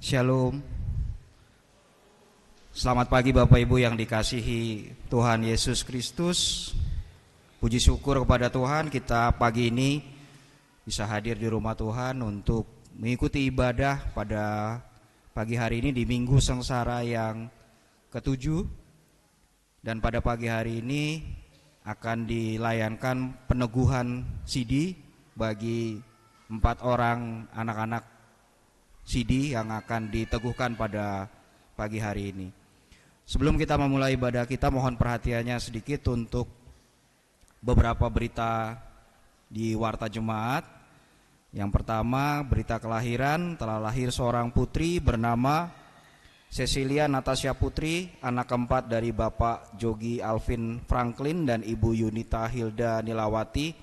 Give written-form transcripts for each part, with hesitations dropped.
Shalom. Selamat pagi Bapak Ibu yang dikasihi Tuhan Yesus Kristus. Puji syukur kepada Tuhan kita pagi ini bisa hadir di rumah Tuhan untuk mengikuti ibadah pada pagi hari ini di Minggu Sengsara yang ketujuh. Dan pada pagi hari ini akan dilayankan peneguhan CD bagi 4 orang anak-anak CD yang akan diteguhkan pada pagi hari ini. Sebelum kita memulai ibadah kita, mohon perhatiannya sedikit untuk beberapa berita di Warta Jemaat. Yang pertama, berita kelahiran, telah lahir seorang putri bernama Cecilia Natasha Putri, anak keempat dari Bapak Jogi Alvin Franklin dan Ibu Yunita Hilda Nilawati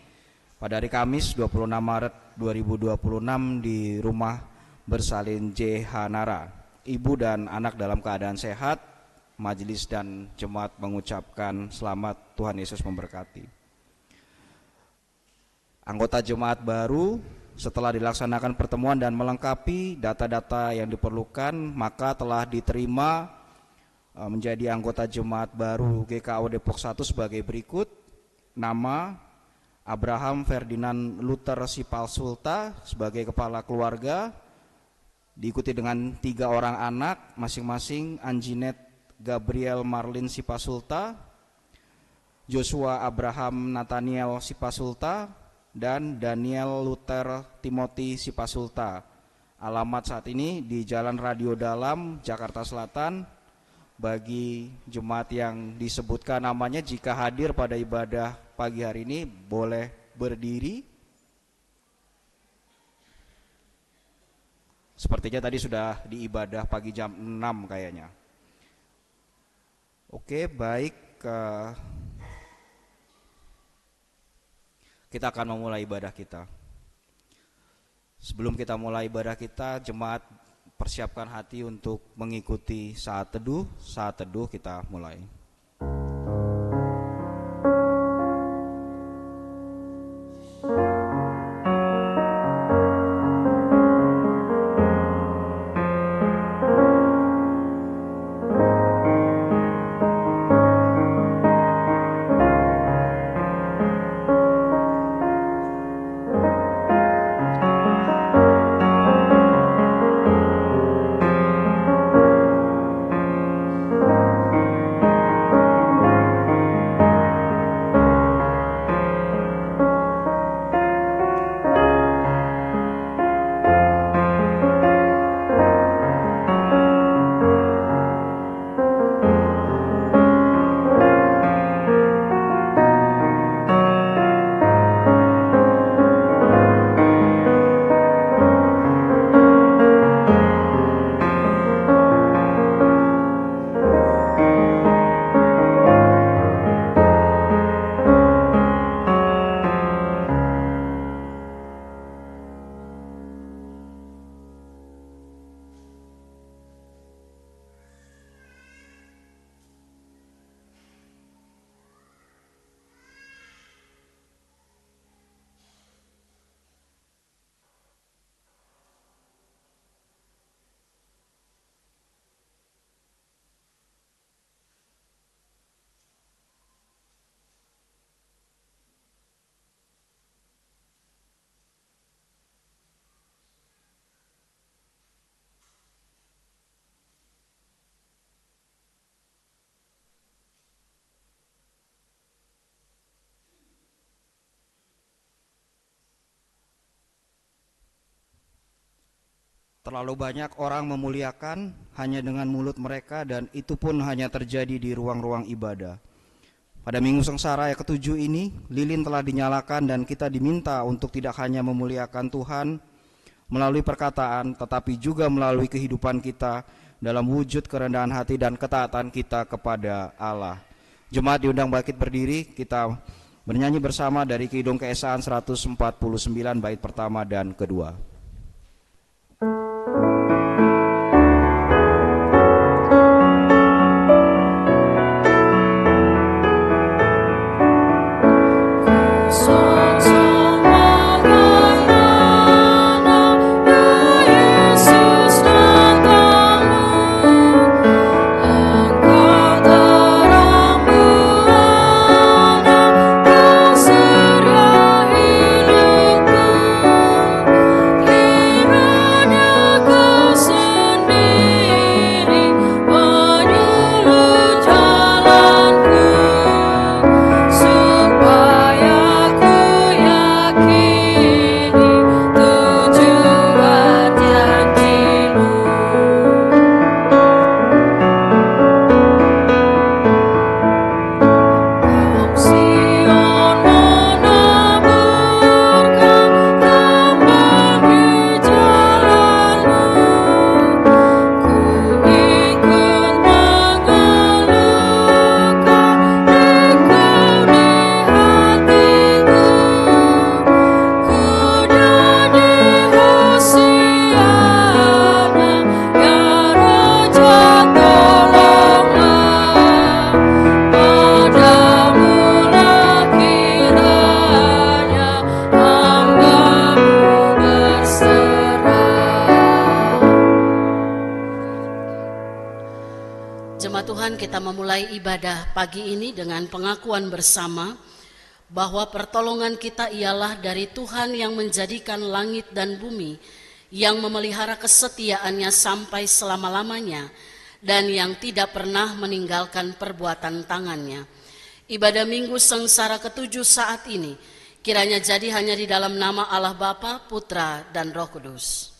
pada hari Kamis 26 Maret 2026 di rumah Bersalin JH Nara. Ibu dan anak dalam keadaan sehat. Majelis dan jemaat mengucapkan selamat, Tuhan Yesus memberkati. Anggota jemaat baru setelah dilaksanakan pertemuan dan melengkapi data-data yang diperlukan, maka telah diterima menjadi anggota jemaat baru GKO Depok 1 sebagai berikut. Nama Abraham Ferdinand Luther Sipalsulta sebagai kepala keluarga, diikuti dengan 3 orang anak, masing-masing Anjinet Gabriel Marlin Sipasulta, Joshua Abraham Nathaniel Sipasulta, dan Daniel Luther Timothy Sipasulta. Alamat saat ini di Jalan Radio Dalam, Jakarta Selatan. Bagi jemaat yang disebutkan namanya, jika hadir pada ibadah pagi hari ini boleh berdiri. Sepertinya tadi sudah di ibadah pagi jam 6 kayaknya. Oke, baik. Kita akan memulai ibadah kita. Sebelum kita mulai ibadah kita, jemaat persiapkan hati untuk mengikuti saat teduh. Saat teduh kita mulai. Terlalu banyak orang memuliakan hanya dengan mulut mereka, dan itu pun hanya terjadi di ruang-ruang ibadah. Pada Minggu Sengsara yang ketujuh ini, lilin telah dinyalakan dan kita diminta untuk tidak hanya memuliakan Tuhan melalui perkataan, tetapi juga melalui kehidupan kita dalam wujud kerendahan hati dan ketaatan kita kepada Allah. Jemaat diundang bangkit berdiri, kita bernyanyi bersama dari Kidung Keesaan 149 bait pertama dan kedua. Yesus Tuhan, kita memulai ibadah pagi ini dengan pengakuan bersama bahwa pertolongan kita ialah dari Tuhan yang menjadikan langit dan bumi, yang memelihara kesetiaannya sampai selama-lamanya, dan yang tidak pernah meninggalkan perbuatan tangannya. Ibadah Minggu Sengsara ke-7 saat ini kiranya jadi hanya di dalam nama Allah Bapa, Putra, dan Roh Kudus.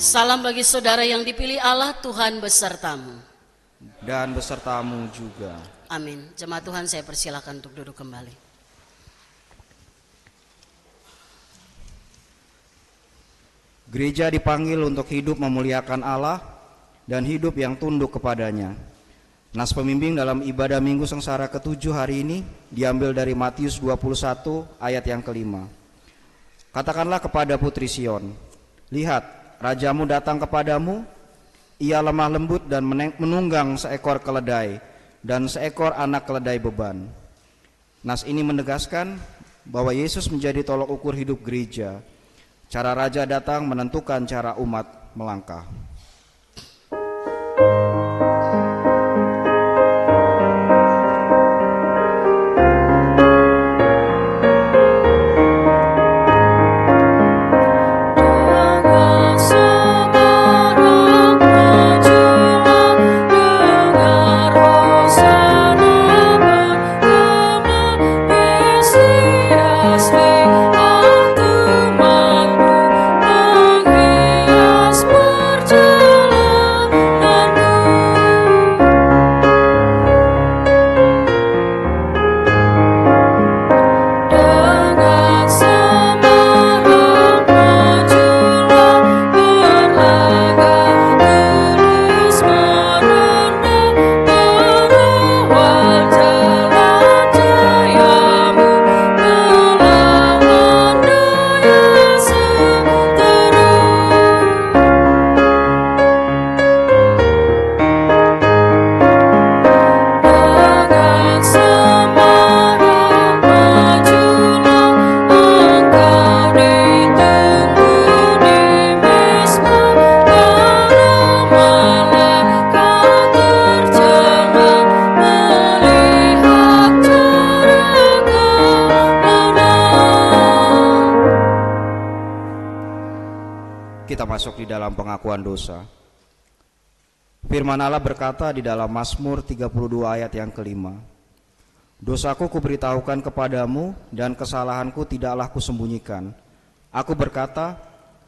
Salam bagi saudara yang dipilih Allah, Tuhan besertamu. Dan besertamu juga. Amin. Jemaat Tuhan, saya persilakan untuk duduk kembali. Gereja dipanggil untuk hidup memuliakan Allah dan hidup yang tunduk kepadanya. Nas pembimbing dalam ibadah Minggu Sengsara ke-7 hari ini diambil dari Matius 21 ayat yang kelima. Katakanlah kepada putri Sion, lihat, Rajamu datang kepadamu, ia lemah lembut dan menunggang seekor keledai dan seekor anak keledai beban. Nas ini menegaskan bahwa Yesus menjadi tolok ukur hidup gereja. Cara raja datang menentukan cara umat melangkah. Kita masuk di dalam pengakuan dosa. Firman Allah berkata di dalam Mazmur 32 ayat yang kelima, dosaku kuberitahukan kepadamu dan kesalahanku tidaklah kusembunyikan. Aku berkata,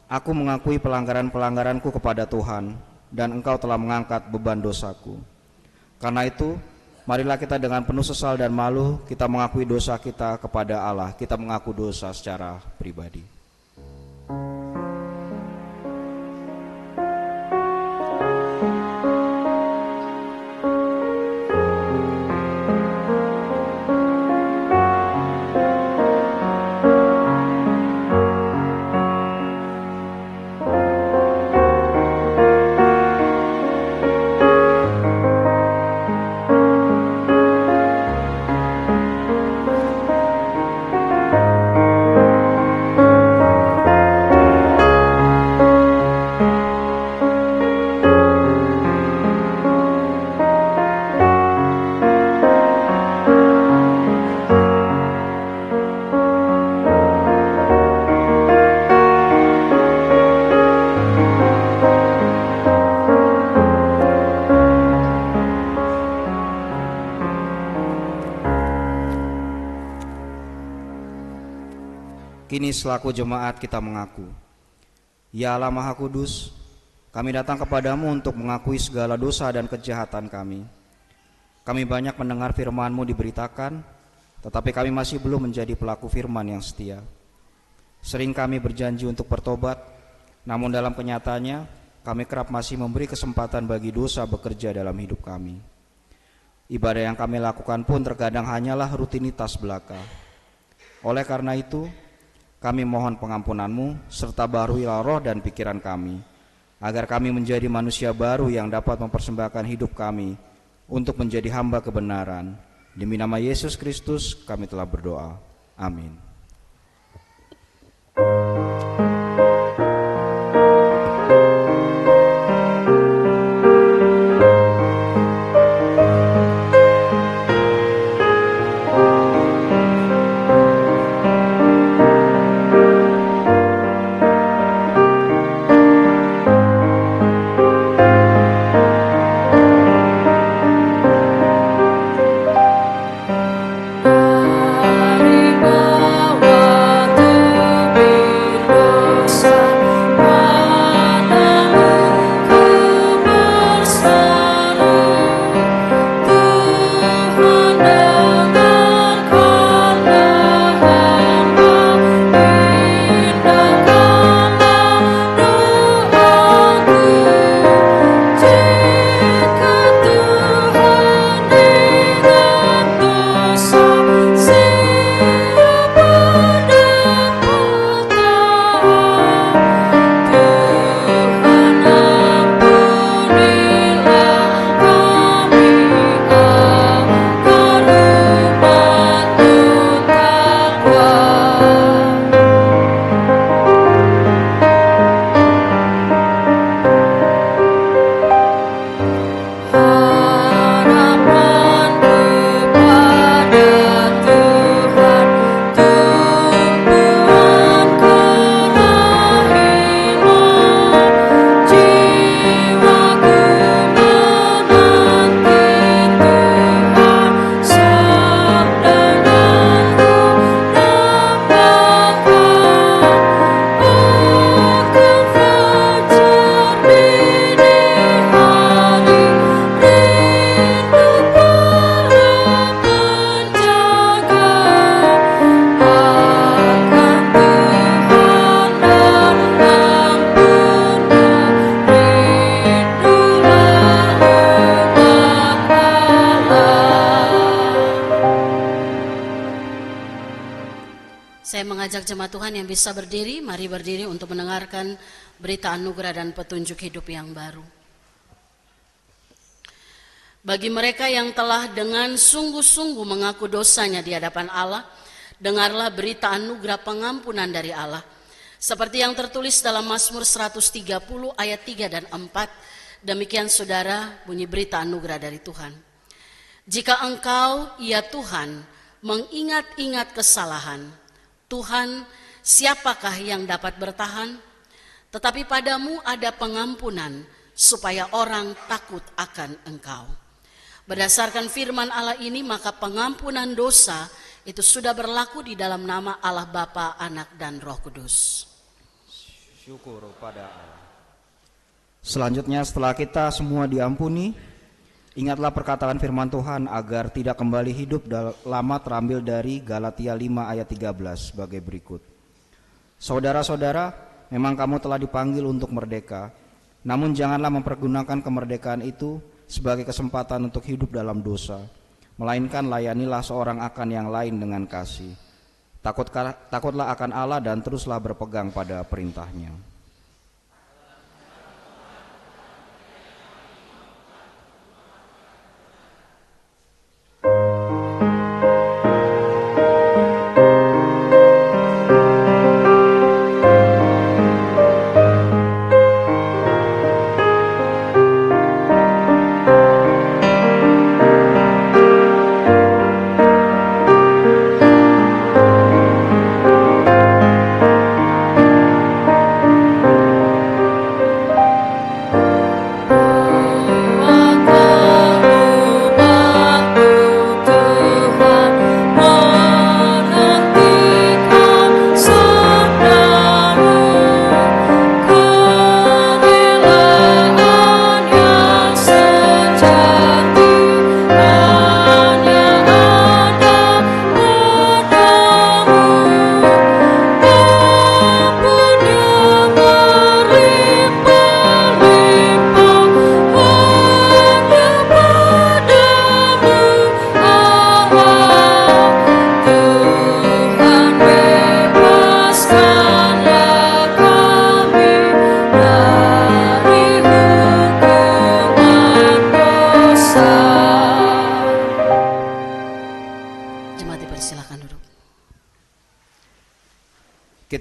aku mengakui pelanggaran-pelanggaranku kepada Tuhan, dan Engkau telah mengangkat beban dosaku. Karena itu, marilah kita dengan penuh sesal dan malu, kita mengakui dosa kita kepada Allah. Kita mengaku dosa secara pribadi. Kini selaku jemaat kita mengaku, ya Allah Maha Kudus, kami datang kepadamu untuk mengakui segala dosa dan kejahatan kami. Kami banyak mendengar firman-Mu diberitakan, tetapi kami masih belum menjadi pelaku firman yang setia. Sering kami berjanji untuk bertobat, namun dalam kenyataannya kami kerap masih memberi kesempatan bagi dosa bekerja dalam hidup kami. Ibadah yang kami lakukan pun terkadang hanyalah rutinitas belaka. Oleh karena itu, kami mohon pengampunan-Mu serta baharuilah roh dan pikiran kami, agar kami menjadi manusia baru yang dapat mempersembahkan hidup kami untuk menjadi hamba kebenaran. Demi nama Yesus Kristus kami telah berdoa. Amin. Saya mengajak jemaat Tuhan yang bisa berdiri, mari berdiri untuk mendengarkan berita anugerah dan petunjuk hidup yang baru. Bagi mereka yang telah dengan sungguh-sungguh mengaku dosanya di hadapan Allah, dengarlah berita anugerah pengampunan dari Allah. Seperti yang tertulis dalam Mazmur 130 ayat 3 dan 4, demikian saudara bunyi berita anugerah dari Tuhan. Jika engkau, ya Tuhan, mengingat-ingat kesalahan, Tuhan, siapakah yang dapat bertahan? Tetapi padamu ada pengampunan, supaya orang takut akan engkau. Berdasarkan firman Allah ini, maka pengampunan dosa itu sudah berlaku di dalam nama Allah Bapa, Anak, dan Roh Kudus. Syukur pada Allah. Selanjutnya, setelah kita semua diampuni, ingatlah perkataan firman Tuhan agar tidak kembali hidup lama terambil dari Galatia 5 ayat 13 sebagai berikut. Saudara-saudara, memang kamu telah dipanggil untuk merdeka, namun janganlah mempergunakan kemerdekaan itu sebagai kesempatan untuk hidup dalam dosa, melainkan layanilah seorang akan yang lain dengan kasih. Takutlah akan Allah dan teruslah berpegang pada perintahnya.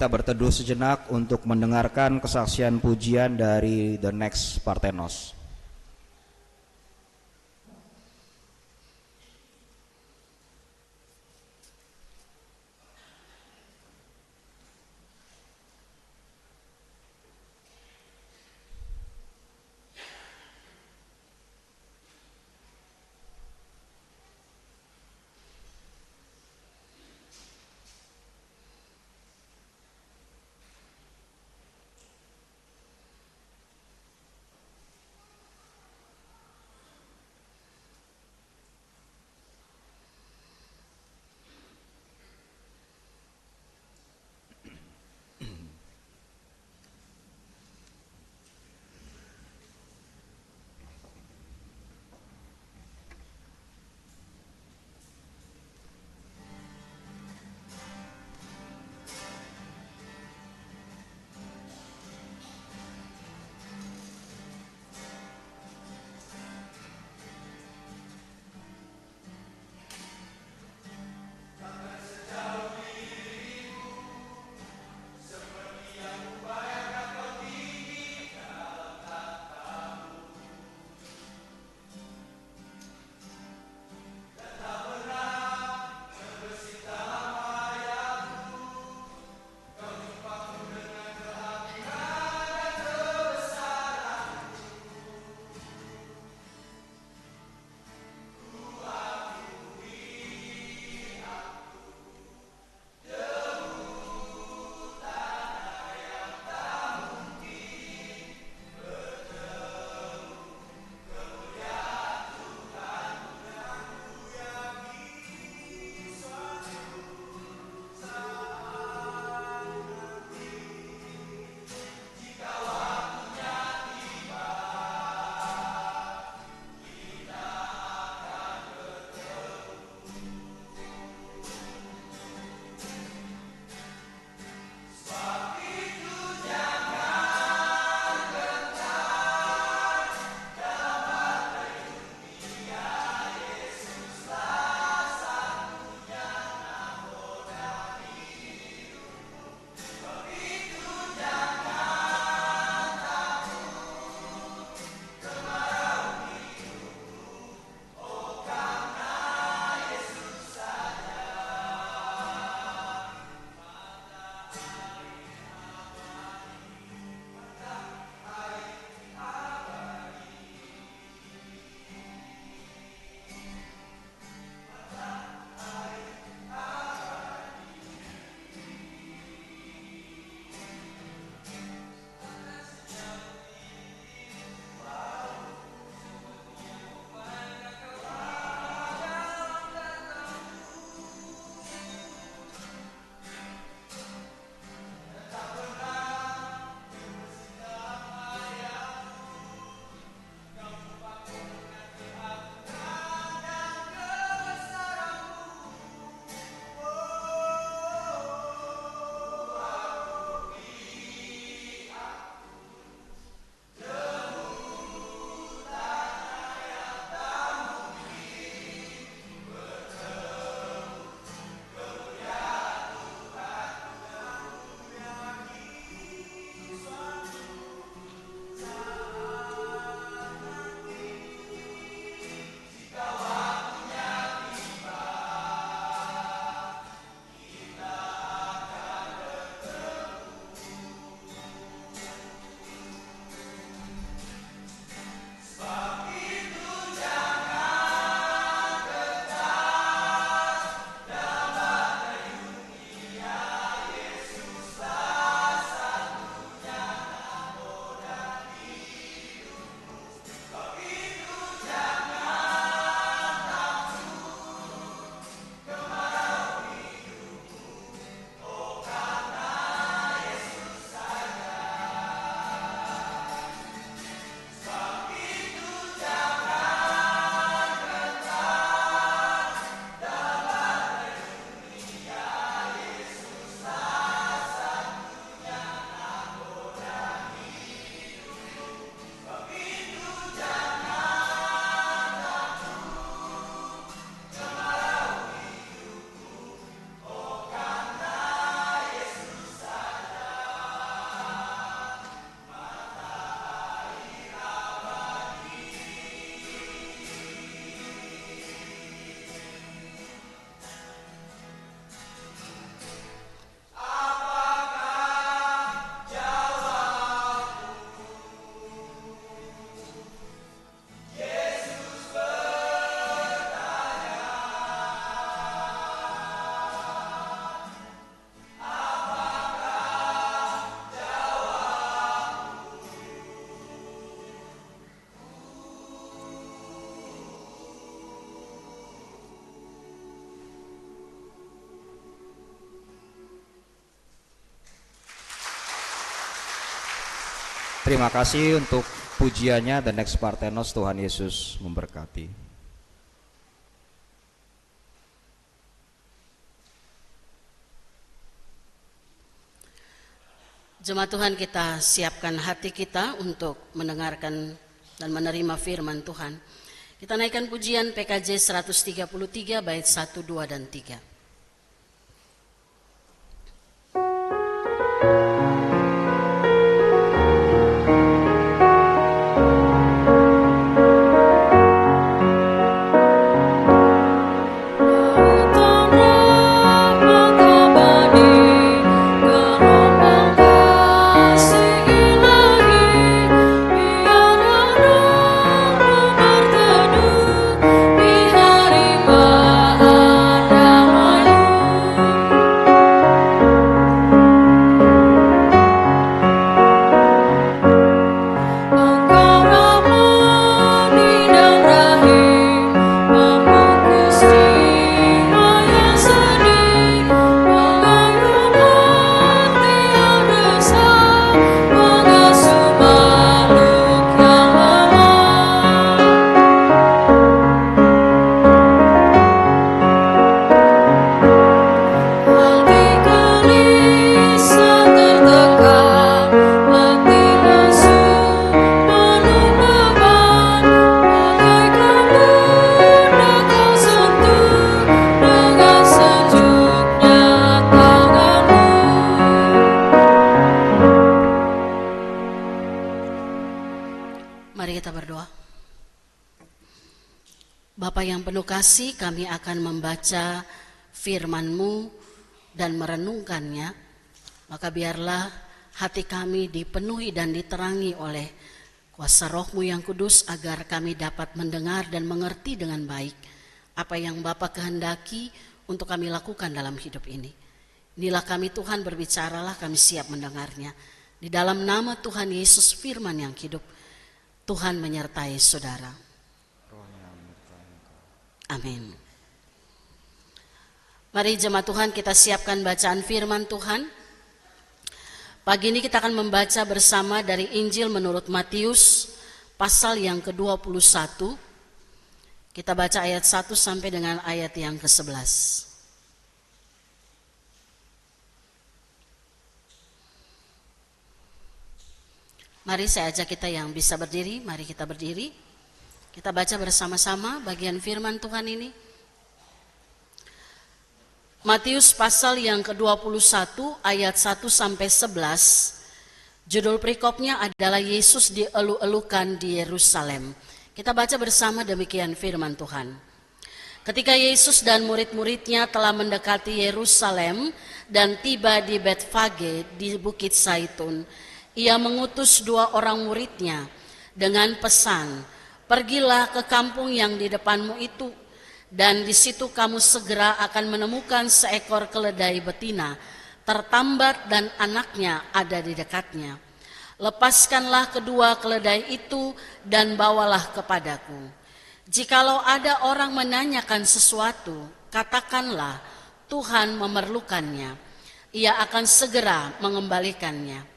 kita berteduh sejenak untuk mendengarkan kesaksian pujian dari The Next Parthenos. Terima kasih untuk pujiannya. The next Parthenos, Tuhan Yesus memberkati. Jemaat Tuhan, kita siapkan hati kita untuk mendengarkan dan menerima firman Tuhan. Kita naikkan pujian PKJ 133 bait 1, 2, dan 3. Kasih, kami akan membaca firman-Mu dan merenungkannya, maka biarlah hati kami dipenuhi dan diterangi oleh kuasa Roh-Mu yang kudus, agar kami dapat mendengar dan mengerti dengan baik apa yang Bapa kehendaki untuk kami lakukan dalam hidup ini. Inilah kami Tuhan, berbicaralah, kami siap mendengarnya. Di dalam nama Tuhan Yesus firman yang hidup, Tuhan menyertai saudara. Amin. Mari jemaat Tuhan, kita siapkan bacaan firman Tuhan. Pagi ini kita akan membaca bersama dari Injil menurut Matius pasal yang ke-21. Kita baca ayat 1 sampai dengan ayat yang ke-11. Mari saya ajak kita yang bisa berdiri, mari kita berdiri. Kita baca bersama-sama bagian firman Tuhan ini. Matius pasal yang ke-21 ayat 1 sampai 11. Judul perikopnya adalah Yesus dielu-elukan di Yerusalem. Kita baca bersama demikian firman Tuhan. Ketika Yesus dan murid-muridnya telah mendekati Yerusalem dan tiba di Betfage di Bukit Zaitun, ia mengutus 2 orang muridnya dengan pesan, "Pergilah ke kampung yang di depanmu itu, dan di situ kamu segera akan menemukan seekor keledai betina, tertambat dan anaknya ada di dekatnya. Lepaskanlah kedua keledai itu dan bawalah kepadaku. Jikalau ada orang menanyakan sesuatu, katakanlah Tuhan memerlukannya. Ia akan segera mengembalikannya."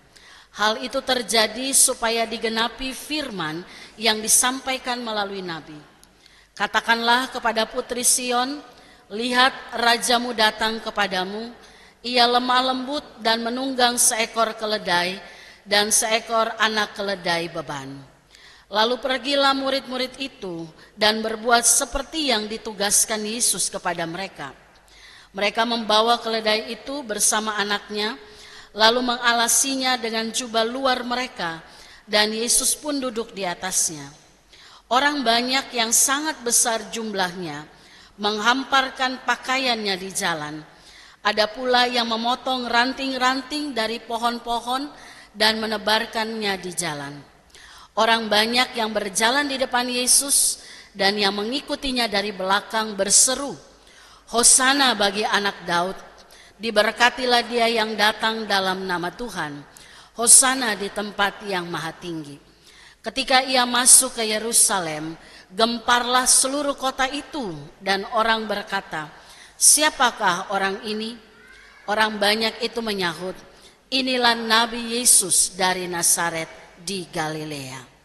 Hal itu terjadi supaya digenapi firman yang disampaikan melalui Nabi. "Katakanlah kepada putri Sion, lihat rajamu datang kepadamu, ia lemah lembut dan menunggang seekor keledai dan seekor anak keledai beban." Lalu pergilah murid-murid itu dan berbuat seperti yang ditugaskan Yesus kepada mereka. Mereka membawa keledai itu bersama anaknya, lalu mengalasinya dengan jubah luar mereka, dan Yesus pun duduk di atasnya. Orang banyak yang sangat besar jumlahnya menghamparkan pakaiannya di jalan. Ada pula yang memotong ranting-ranting dari pohon-pohon dan menebarkannya di jalan. Orang banyak yang berjalan di depan Yesus dan yang mengikutinya dari belakang berseru, "Hosana bagi anak Daud, diberkatilah dia yang datang dalam nama Tuhan. Hosana di tempat yang maha tinggi." Ketika ia masuk ke Yerusalem, gemparlah seluruh kota itu, dan orang berkata, "Siapakah orang ini?" Orang banyak itu menyahut, "Inilah Nabi Yesus dari Nazaret di Galilea.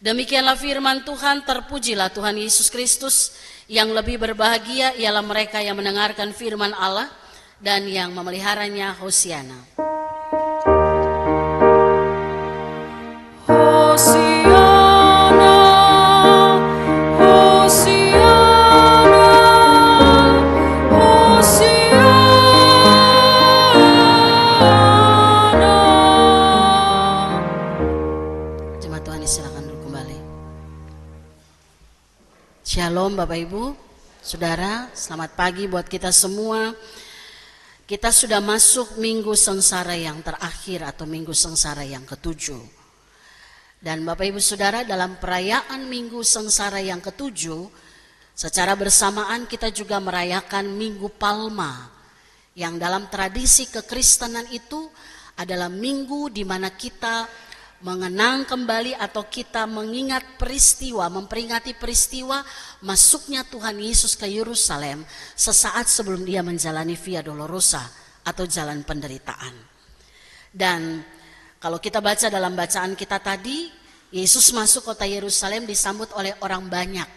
Demikianlah firman Tuhan, terpujilah Tuhan Yesus Kristus. Yang lebih berbahagia ialah mereka yang mendengarkan firman Allah dan yang memeliharanya. Hosiana. Hosiana, Hosiana, Hosiana. Jemaat Tuhan, silakan duduk kembali. Shalom Bapak Ibu, Saudara, selamat pagi buat kita semua. Kita sudah masuk minggu sengsara yang terakhir atau minggu sengsara yang ke-7. Dan Bapak Ibu Saudara, dalam perayaan minggu sengsara yang ke-7, secara bersamaan kita juga merayakan Minggu Palma, yang dalam tradisi kekristenan itu adalah minggu di mana kita mengenang kembali atau kita mengingat peristiwa, memperingati peristiwa masuknya Tuhan Yesus ke Yerusalem sesaat sebelum dia menjalani Via Dolorosa atau jalan penderitaan. Dan kalau kita baca dalam bacaan kita tadi, Yesus masuk kota Yerusalem disambut oleh orang banyak.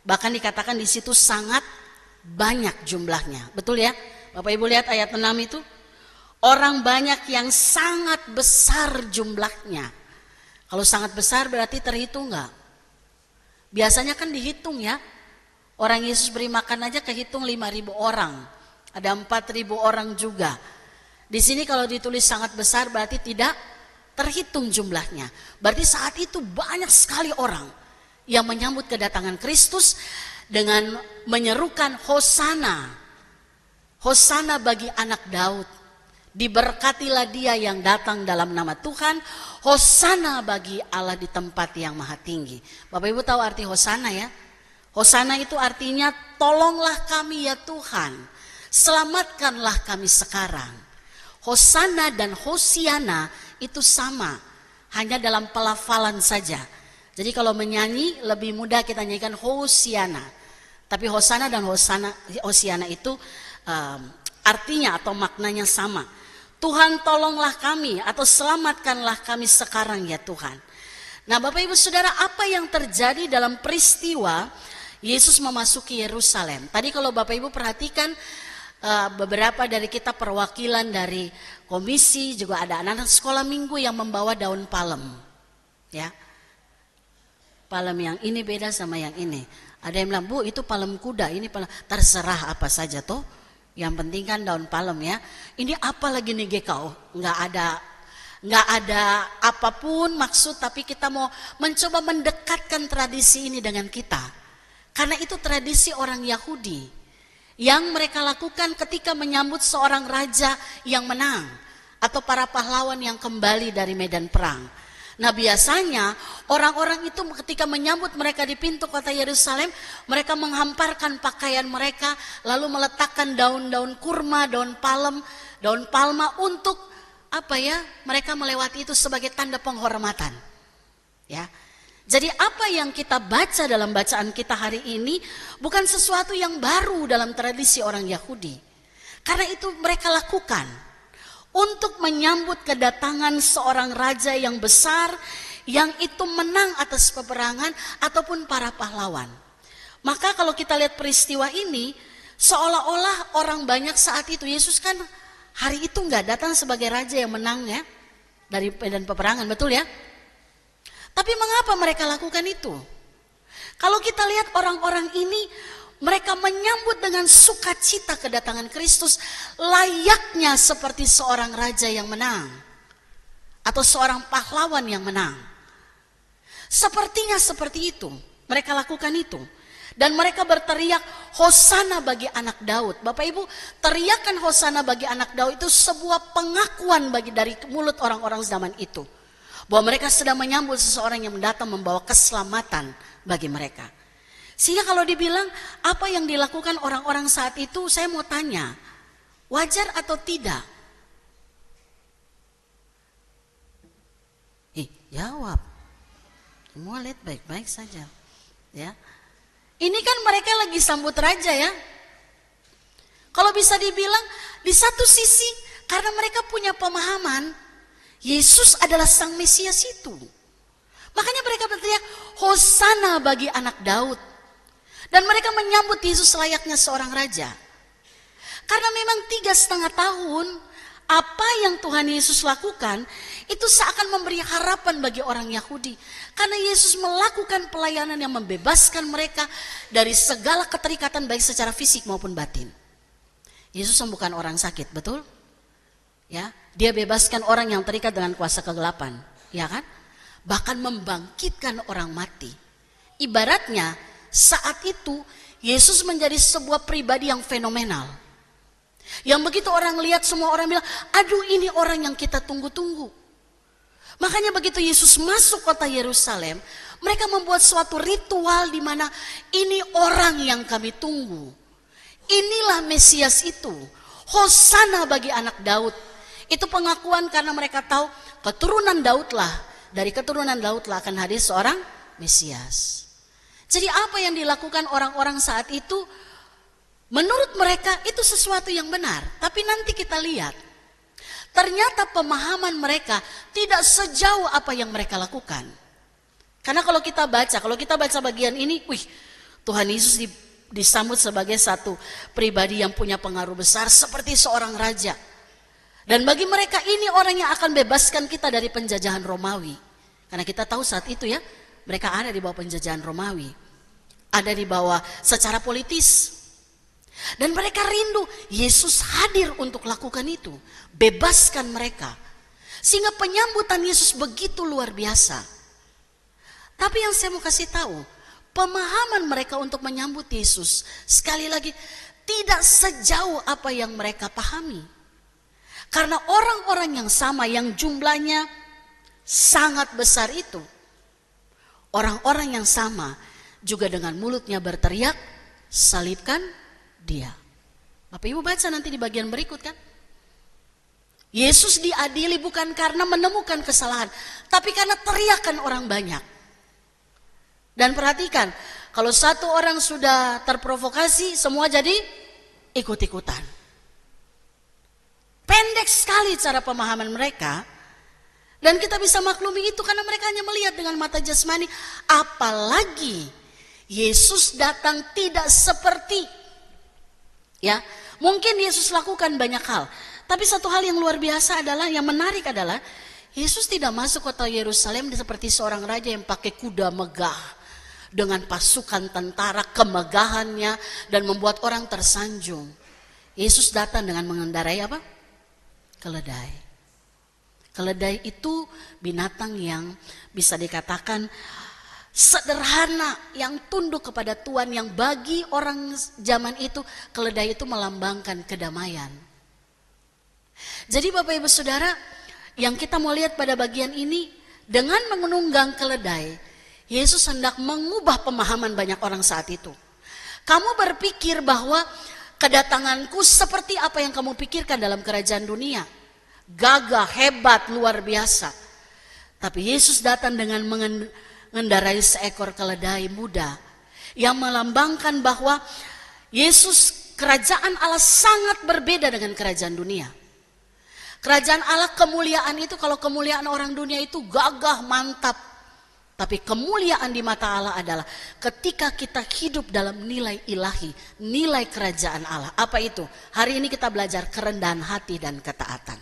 Bahkan dikatakan di situ sangat banyak jumlahnya. Betul ya? Bapak Ibu lihat ayat 6 itu. Orang banyak yang sangat besar jumlahnya. Kalau sangat besar berarti terhitung enggak? Biasanya kan dihitung ya. Orang Yesus beri makan aja kehitung 5.000 orang. Ada 4.000 orang juga. Di sini kalau ditulis sangat besar berarti tidak terhitung jumlahnya. Berarti saat itu banyak sekali orang yang menyambut kedatangan Kristus dengan menyerukan Hosana. Hosana bagi anak Daud. Diberkatilah dia yang datang dalam nama Tuhan. Hosana bagi Allah di tempat yang maha tinggi. Bapak Ibu tahu arti Hosana ya? Hosana itu artinya tolonglah kami ya Tuhan. Selamatkanlah kami sekarang. Hosana dan Hosiana itu sama. Hanya dalam pelafalan saja. Jadi kalau menyanyi lebih mudah kita nyanyikan Hosiana. Tapi Hosana dan Hosiana itu artinya atau maknanya sama. Tuhan tolonglah kami atau selamatkanlah kami sekarang ya Tuhan. Nah Bapak Ibu Saudara, apa yang terjadi dalam peristiwa Yesus memasuki Yerusalem? Tadi kalau Bapak Ibu perhatikan beberapa dari kita perwakilan dari komisi, juga ada anak-anak sekolah minggu yang membawa daun palem. Ya. Palem yang ini beda sama yang ini. Ada yang bilang, Bu itu palem kuda, ini palem. Terserah apa saja toh. Yang penting kan daun palem ya. Ini apa lagi nih GKO? Nggak ada apapun maksud, tapi kita mau mencoba mendekatkan tradisi ini dengan kita. Karena itu tradisi orang Yahudi yang mereka lakukan ketika menyambut seorang raja yang menang atau para pahlawan yang kembali dari medan perang. Nah biasanya orang-orang itu ketika menyambut mereka di pintu kota Yerusalem, mereka menghamparkan pakaian mereka, lalu meletakkan daun-daun kurma, daun palma untuk apa ya? Mereka melewati itu sebagai tanda penghormatan. Ya. Jadi apa yang kita baca dalam bacaan kita hari ini bukan sesuatu yang baru dalam tradisi orang Yahudi. Karena itu mereka lakukan untuk menyambut kedatangan seorang raja yang besar yang itu menang atas peperangan ataupun para pahlawan. Maka kalau kita lihat peristiwa ini, seolah-olah orang banyak saat itu, Yesus kan hari itu nggak datang sebagai raja yang menang ya dari medan peperangan, betul ya? Tapi mengapa mereka lakukan itu? Kalau kita lihat orang-orang ini, mereka menyambut dengan sukacita kedatangan Kristus layaknya seperti seorang raja yang menang atau seorang pahlawan yang menang. Sepertinya seperti itu, mereka lakukan itu. Dan mereka berteriak Hosana bagi anak Daud. Bapak Ibu, teriakan Hosana bagi anak Daud itu sebuah pengakuan dari mulut orang-orang zaman itu. Bahwa mereka sedang menyambut seseorang yang datang membawa keselamatan bagi mereka. Sehingga kalau dibilang apa yang dilakukan orang-orang saat itu, saya mau tanya, wajar atau tidak? Jawab. Semua lihat baik-baik saja. Ya. Ini kan mereka lagi sambut raja ya. Kalau bisa dibilang di satu sisi karena mereka punya pemahaman Yesus adalah sang Mesias itu. Makanya mereka berteriak, Hosana bagi anak Daud. Dan mereka menyambut Yesus layaknya seorang raja. Karena memang 3,5 tahun apa yang Tuhan Yesus lakukan itu seakan memberi harapan bagi orang Yahudi. Karena Yesus melakukan pelayanan yang membebaskan mereka dari segala keterikatan baik secara fisik maupun batin. Yesus sembuhkan orang sakit, betul? Ya, dia bebaskan orang yang terikat dengan kuasa kegelapan, ya kan? Bahkan membangkitkan orang mati. Ibaratnya saat itu Yesus menjadi sebuah pribadi yang fenomenal. Yang begitu orang lihat, semua orang bilang, aduh ini orang yang kita tunggu-tunggu. Makanya begitu Yesus masuk kota Yerusalem, mereka membuat suatu ritual di mana ini orang yang kami tunggu. Inilah Mesias itu. Hosana bagi anak Daud. Itu pengakuan karena mereka tahu keturunan Daudlah, dari keturunan Daudlah akan hadir seorang Mesias. Jadi apa yang dilakukan orang-orang saat itu, menurut mereka itu sesuatu yang benar. Tapi nanti kita lihat, ternyata pemahaman mereka tidak sejauh apa yang mereka lakukan. Karena kalau kita baca bagian ini, Tuhan Yesus disambut sebagai satu pribadi yang punya pengaruh besar seperti seorang raja. Dan bagi mereka ini orang yang akan bebaskan kita dari penjajahan Romawi. Karena kita tahu saat itu ya, mereka ada di bawah penjajahan Romawi. Ada di bawah secara politis. Dan mereka rindu Yesus hadir untuk lakukan itu. Bebaskan mereka. Sehingga penyambutan Yesus begitu luar biasa. Tapi yang saya mau kasih tahu, pemahaman mereka untuk menyambut Yesus sekali lagi tidak sejauh apa yang mereka pahami. Karena orang-orang yang sama yang jumlahnya sangat besar itu, orang-orang yang sama juga dengan mulutnya berteriak, salibkan dia. Bapak Ibu baca nanti di bagian berikut kan. Yesus diadili bukan karena menemukan kesalahan, tapi karena teriakan orang banyak. Dan perhatikan, kalau satu orang sudah terprovokasi, semua jadi ikut-ikutan. Pendek sekali cara pemahaman mereka. Dan kita bisa maklumi itu karena mereka hanya melihat dengan mata jasmani. Apalagi Yesus datang tidak seperti, ya, mungkin Yesus lakukan banyak hal. Tapi satu hal yang luar biasa adalah, yang menarik adalah, Yesus tidak masuk kota Yerusalem seperti seorang raja yang pakai kuda megah. Dengan pasukan tentara, kemegahannya, dan membuat orang tersanjung. Yesus datang dengan mengendarai apa? Keledai. Keledai itu binatang yang bisa dikatakan sederhana, yang tunduk kepada Tuhan, yang bagi orang zaman itu keledai itu melambangkan kedamaian. Jadi Bapak Ibu Saudara, yang kita mau lihat pada bagian ini, dengan menunggang keledai, Yesus hendak mengubah pemahaman banyak orang saat itu. Kamu berpikir bahwa kedatanganku seperti apa yang kamu pikirkan dalam kerajaan dunia. Gagah, hebat, luar biasa. Tapi Yesus datang dengan mengendarai seekor keledai muda. Yang melambangkan bahwa Yesus, kerajaan Allah sangat berbeda dengan kerajaan dunia. Kerajaan Allah, kemuliaan itu, kalau kemuliaan orang dunia itu gagah, mantap. Tapi kemuliaan di mata Allah adalah ketika kita hidup dalam nilai ilahi, nilai kerajaan Allah. Apa itu? Hari ini kita belajar kerendahan hati dan ketaatan.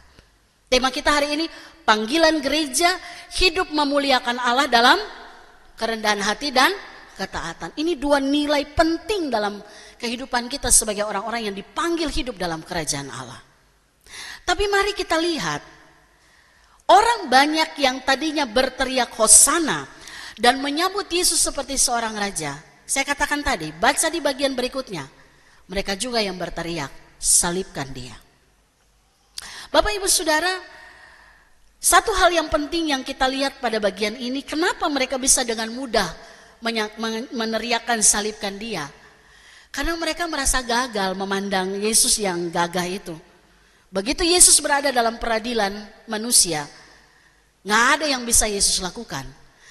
Tema kita hari ini, panggilan gereja hidup memuliakan Allah dalam kerendahan hati dan ketaatan. Ini dua nilai penting dalam kehidupan kita sebagai orang-orang yang dipanggil hidup dalam kerajaan Allah. Tapi mari kita lihat, orang banyak yang tadinya berteriak Hosana dan menyambut Yesus seperti seorang raja. Saya katakan tadi, baca di bagian berikutnya. Mereka juga yang berteriak, salibkan dia. Bapak Ibu Saudara, satu hal yang penting yang kita lihat pada bagian ini, kenapa mereka bisa dengan mudah meneriakkan salibkan dia? Karena mereka merasa gagal memandang Yesus yang gagah itu. Begitu Yesus berada dalam peradilan manusia, gak ada yang bisa Yesus lakukan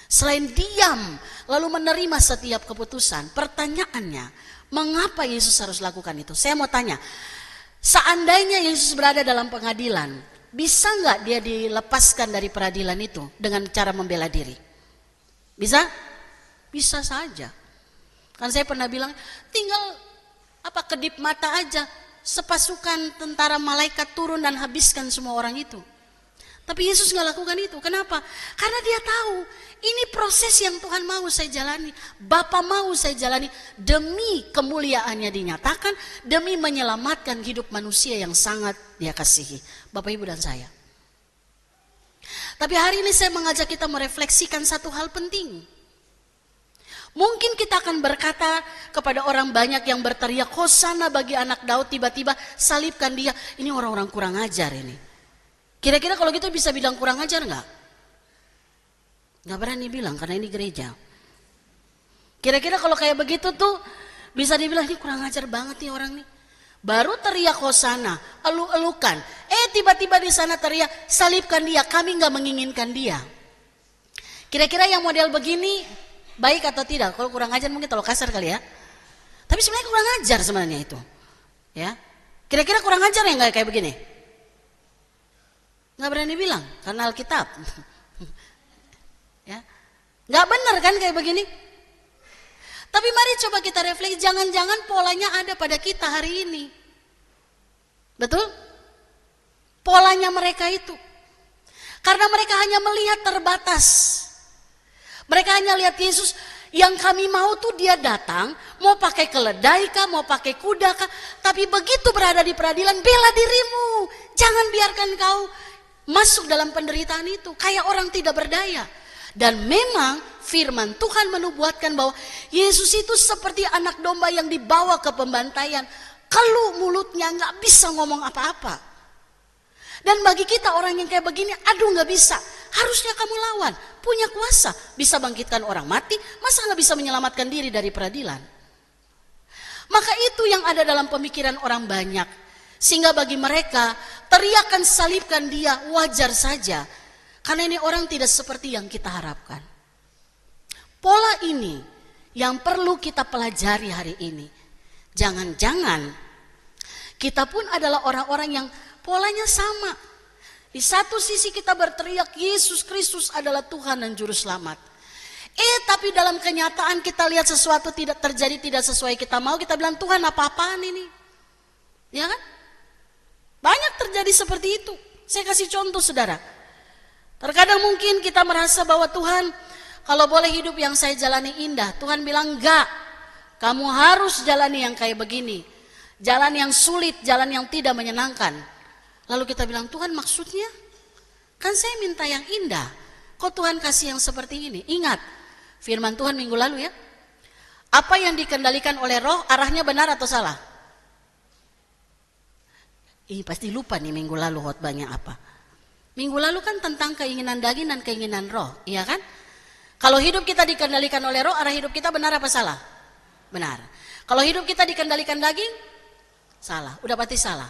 selain diam lalu menerima setiap keputusan. Pertanyaannya, mengapa Yesus harus lakukan itu? Saya mau tanya, seandainya Yesus berada dalam pengadilan bisa nggak dia dilepaskan dari peradilan itu dengan cara membela diri? Bisa? Bisa saja. Kan saya pernah bilang, tinggal kedip mata aja, sepasukan tentara malaikat turun dan habiskan semua orang itu. Tapi Yesus nggak lakukan itu. Kenapa? Karena dia tahu ini proses yang Tuhan mau saya jalani, Bapa mau saya jalani demi kemuliaannya dinyatakan, demi menyelamatkan hidup manusia yang sangat dia kasihi, Bapak Ibu dan saya. Tapi hari ini saya mengajak kita merefleksikan satu hal penting. Mungkin kita akan berkata kepada orang banyak yang berteriak Hosana bagi anak Daud, tiba-tiba salibkan dia. Ini orang-orang kurang ajar ini. Kira-kira kalau gitu bisa bilang kurang ajar nggak? Nggak berani bilang karena ini gereja. Kira-kira kalau kayak begitu tuh bisa dibilang ini kurang ajar banget nih orang nih. Baru teriak Hosana, elu-elukan. Tiba-tiba di sana teriak salibkan dia, kami nggak menginginkan dia. Kira-kira yang model begini baik atau tidak? Kalau kurang ajar mungkin terlalu kasar kali ya. Tapi sebenarnya kurang ajar sebenarnya itu. Ya, kira-kira kurang ajar ya nggak kayak begini? Nggak berani bilang karena Alkitab. Ya, nggak benar kan kayak begini. Tapi mari coba kita refleksi, jangan-jangan polanya ada pada kita hari ini. Betul? Polanya mereka itu. Karena mereka hanya melihat terbatas. Mereka hanya lihat Yesus, yang kami mau tuh dia datang, mau pakai keledai kah, mau pakai kuda kah, tapi begitu berada di peradilan, bela dirimu. Jangan biarkan kau masuk dalam penderitaan itu, kayak orang tidak berdaya. Dan memang firman Tuhan menubuatkan bahwa Yesus itu seperti anak domba yang dibawa ke pembantaian. Keluh mulutnya, gak bisa ngomong apa-apa. Dan bagi kita orang yang kayak begini, aduh gak bisa. Harusnya kamu lawan, punya kuasa, bisa bangkitkan orang mati, masa gak bisa menyelamatkan diri dari peradilan? Maka itu yang ada dalam pemikiran orang banyak. Sehingga bagi mereka, teriakan salibkan dia wajar saja. Karena ini orang tidak seperti yang kita harapkan. Pola ini yang perlu kita pelajari hari ini. Jangan-jangan kita pun adalah orang-orang yang polanya sama. Di satu sisi kita berteriak Yesus Kristus adalah Tuhan dan Juru Selamat. Tapi dalam kenyataan kita lihat sesuatu tidak terjadi, tidak sesuai kita mau, kita bilang Tuhan apa-apaan ini? Ya kan? Banyak terjadi seperti itu. Saya kasih contoh saudara. Terkadang mungkin kita merasa bahwa Tuhan, kalau boleh hidup yang saya jalani indah. Tuhan bilang enggak, kamu harus jalani yang kayak begini. Jalan yang sulit, jalan yang tidak menyenangkan. Lalu kita bilang, Tuhan maksudnya? Kan saya minta yang indah. Kok Tuhan kasih yang seperti ini? Ingat, firman Tuhan minggu lalu ya. Apa yang dikendalikan oleh roh, arahnya benar atau salah? Pasti lupa nih minggu lalu khotbahnya apa. Minggu lalu kan tentang keinginan daging dan keinginan roh, iya kan? Kalau hidup kita dikendalikan oleh roh, arah hidup kita benar apa salah? Benar. Kalau hidup kita dikendalikan daging, salah, udah pasti salah.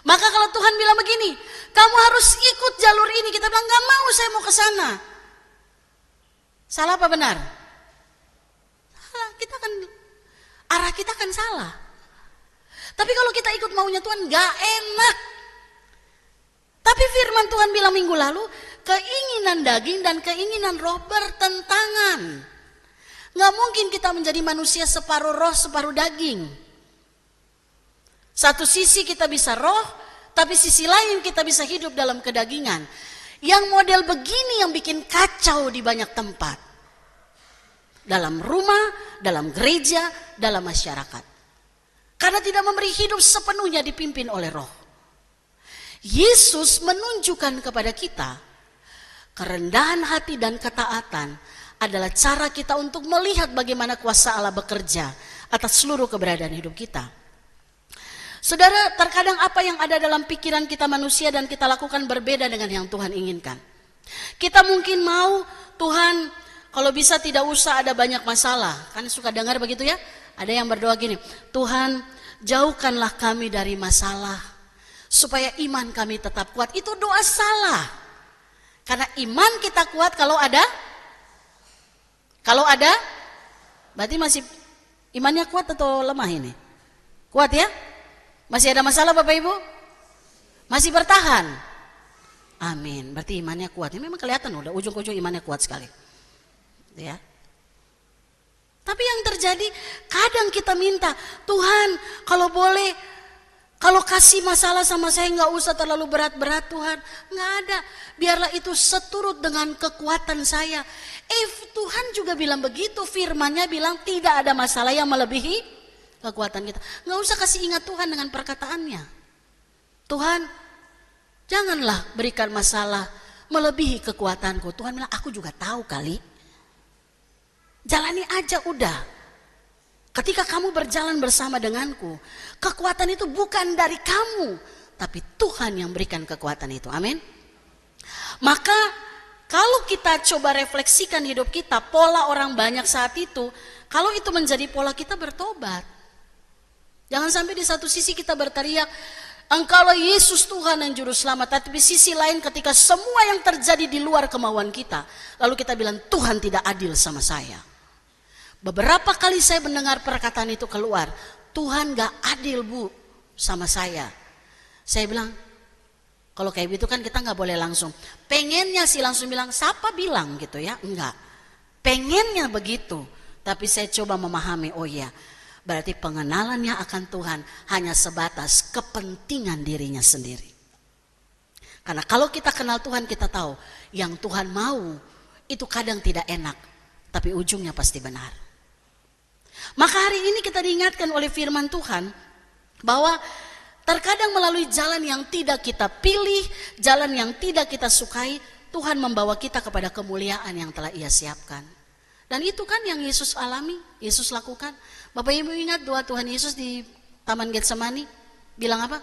Maka kalau Tuhan bilang begini, kamu harus ikut jalur ini, kita bilang gak mau, saya mau ke sana. Salah apa benar? Salah, arah kita kan salah. Tapi kalau kita ikut maunya Tuhan gak enak. Tapi firman Tuhan bilang minggu lalu, keinginan daging dan keinginan roh bertentangan. Gak mungkin kita menjadi manusia separuh roh separuh daging. Satu sisi kita bisa roh, tapi sisi lain kita bisa hidup dalam kedagingan. Yang model begini yang bikin kacau di banyak tempat. Dalam rumah, dalam gereja, dalam masyarakat. Karena tidak memberi hidup sepenuhnya dipimpin oleh roh. Yesus menunjukkan kepada kita kerendahan hati dan ketaatan adalah cara kita untuk melihat bagaimana kuasa Allah bekerja atas seluruh keberadaan hidup kita. Saudara, terkadang apa yang ada dalam pikiran kita manusia dan kita lakukan berbeda dengan yang Tuhan inginkan. Kita mungkin mau Tuhan kalau bisa tidak usah ada banyak masalah. Kan suka dengar begitu ya? Ada yang berdoa gini, Tuhan jauhkanlah kami dari masalah supaya iman kami tetap kuat. Itu doa salah. Karena iman kita kuat kalau ada berarti masih imannya kuat atau lemah ini? Kuat ya? Masih ada masalah Bapak Ibu? Masih bertahan? Amin. Berarti imannya kuat. Ini memang kelihatan udah ujung-ujung imannya kuat sekali. Ya. Tapi yang terjadi kadang kita minta, Tuhan kalau boleh, kalau kasih masalah sama saya nggak usah terlalu berat-berat Tuhan. Nggak ada. Biarlah itu seturut dengan kekuatan saya. Tuhan juga bilang begitu. Firman-Nya bilang tidak ada masalah yang melebihi kekuatan kita. Nggak usah kasih ingat Tuhan dengan perkataannya. Tuhan, janganlah berikan masalah melebihi kekuatanku. Tuhan bilang, aku juga tahu kali. Jalani aja udah. Ketika kamu berjalan bersama denganku, kekuatan itu bukan dari kamu, tapi Tuhan yang berikan kekuatan itu. Amin. Maka kalau kita coba refleksikan hidup kita, pola orang banyak saat itu, kalau itu menjadi pola kita bertobat. Jangan sampai di satu sisi kita berteriak, Engkaulah Yesus Tuhan dan Juru Selamat. Tapi di sisi lain ketika semua yang terjadi di luar kemauan kita, lalu kita bilang Tuhan tidak adil sama saya. Beberapa kali saya mendengar perkataan itu keluar, Tuhan gak adil bu sama saya. Saya bilang, kalau kayak gitu kan kita gak boleh langsung. Pengennya sih langsung bilang, siapa bilang gitu ya? Enggak. Pengennya begitu. Tapi saya coba memahami, oh ya, berarti pengenalannya akan Tuhan hanya sebatas kepentingan dirinya sendiri. Karena kalau kita kenal Tuhan, kita tahu yang Tuhan mau itu kadang tidak enak, tapi ujungnya pasti benar. Maka hari ini kita diingatkan oleh firman Tuhan bahwa terkadang melalui jalan yang tidak kita pilih, jalan yang tidak kita sukai, Tuhan membawa kita kepada kemuliaan yang telah Ia siapkan. Dan itu kan yang Yesus alami, Yesus lakukan. Bapak Ibu ingat doa Tuhan Yesus di Taman Getsemani, bilang apa?